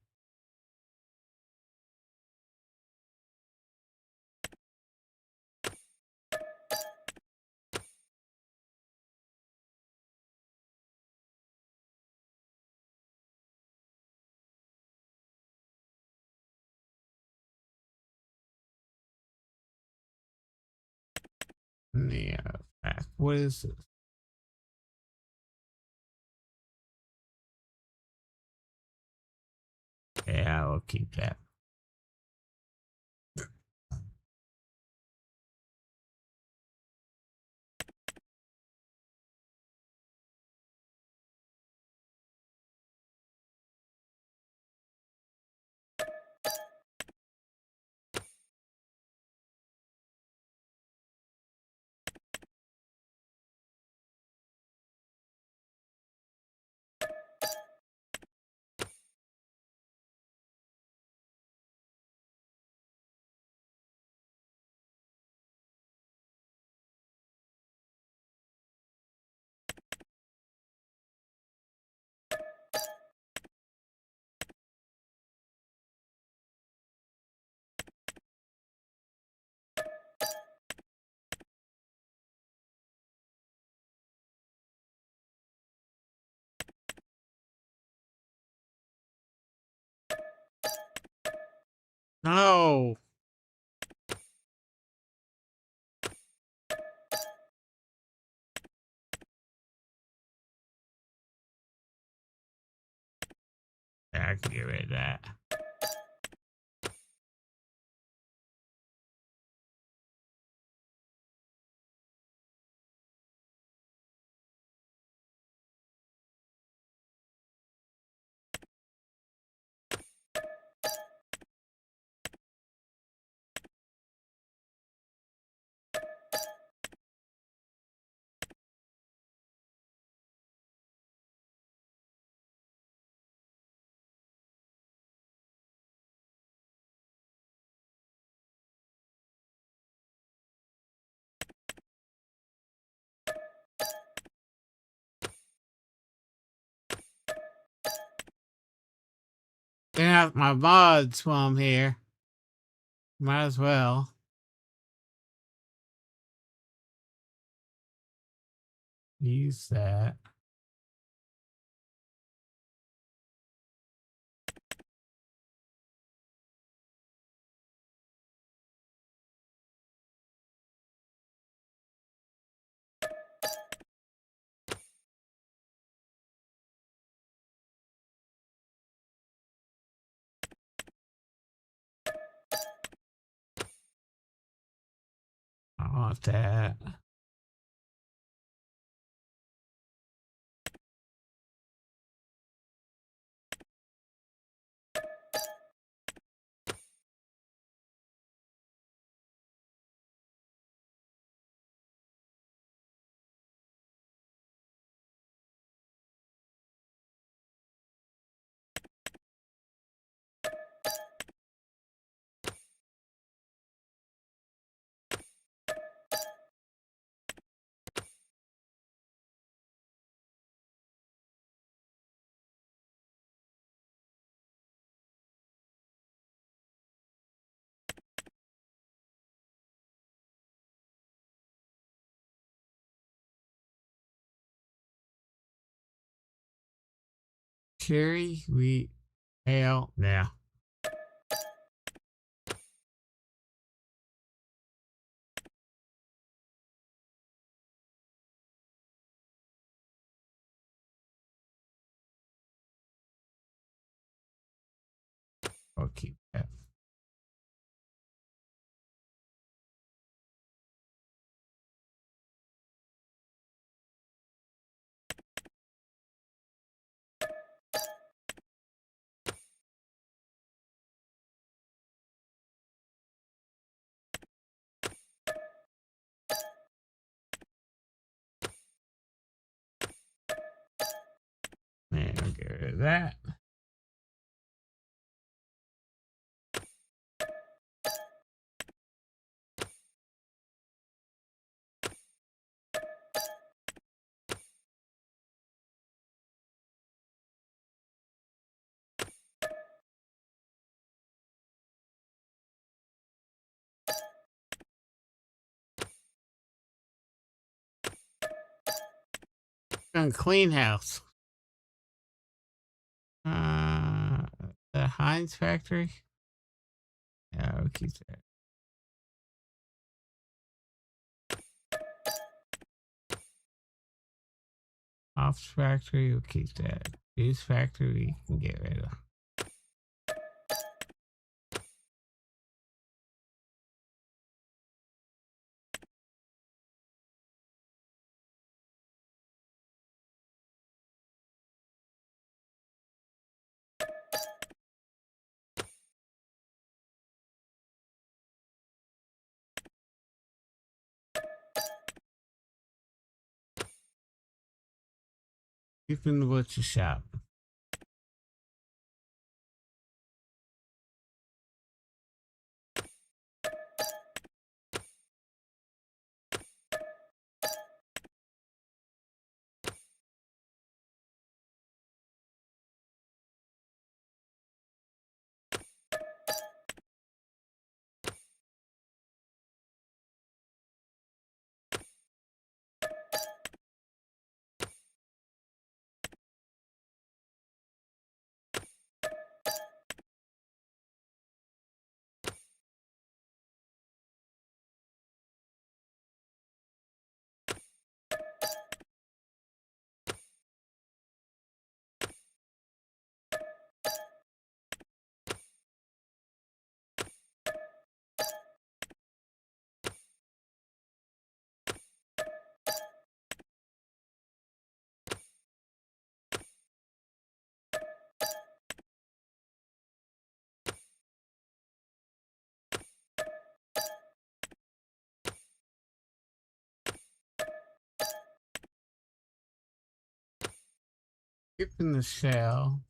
Yeah. What is this? Yeah, we'll keep that. No. Yeah, I can get rid of that. Get out my mods while I'm here. Might as well. Use that. I want that. Cherry, wheat, ale, yeah. I'll keep that. And I'll get rid of that. And clean house. Uh, the Heinz factory. Yeah, I'll keep that. Ops factory, we'll keep that. Juice factory, we can get rid of. Keeping the butcher shop. Keeping the shell.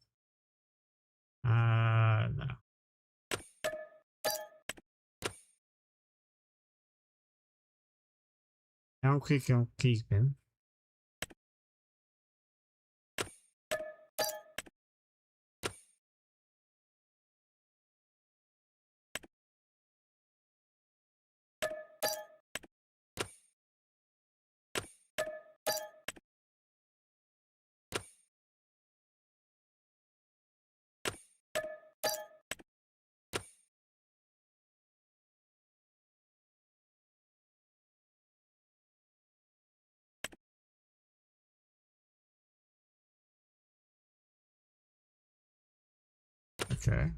No. I don't think I'm keeping. Okay.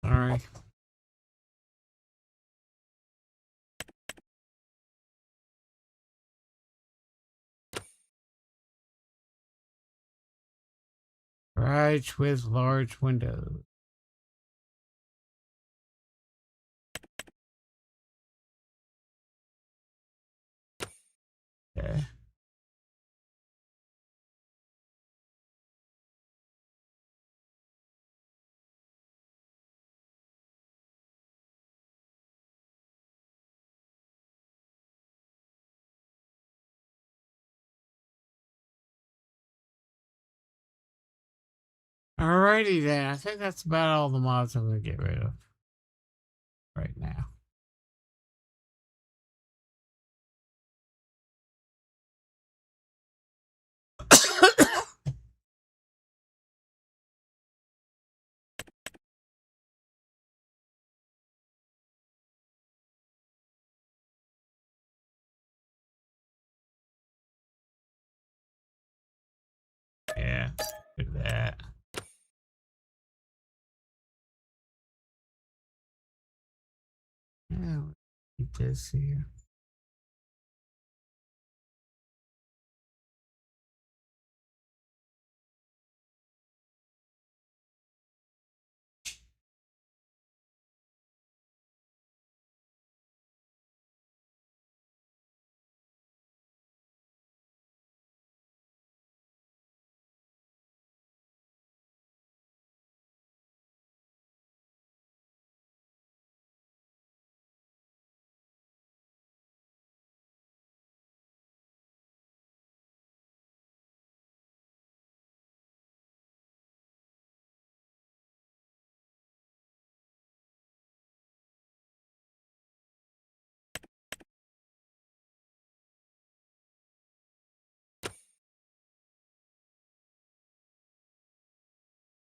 Sorry. Garage with large windows. Okay. Alrighty then. I think that's about all the mods I'm going to get rid of right now. Yeah, do that. Yeah, keep this here.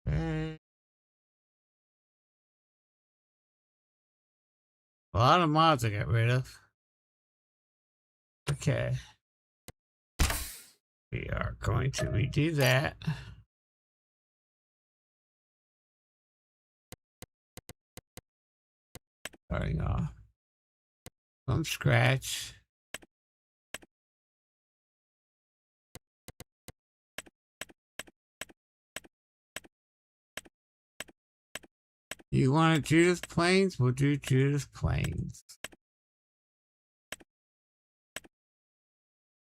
Okay. A lot of mods I got rid of. Okay. We are going to redo that. Starting off from scratch. You want Judith Plains? We'll do Judith Plains.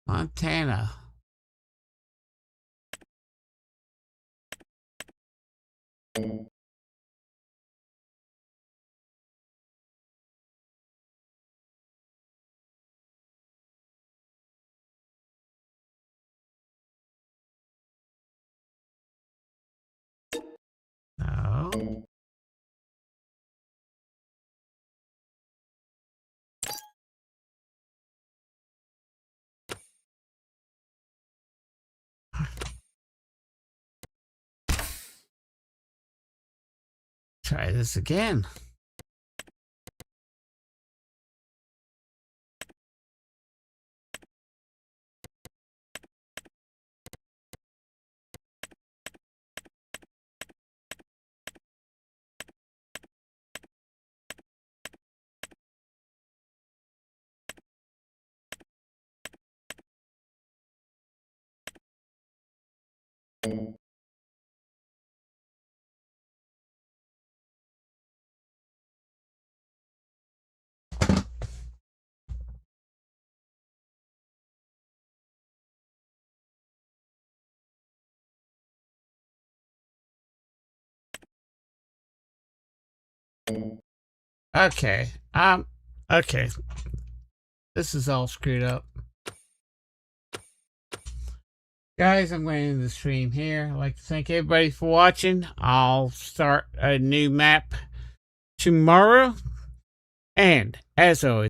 Montana. No. Try this again. Okay. Okay. This is all screwed up. Guys, I'm going to end the stream here. I'd like to thank everybody for watching. I'll start a new map tomorrow. And as always,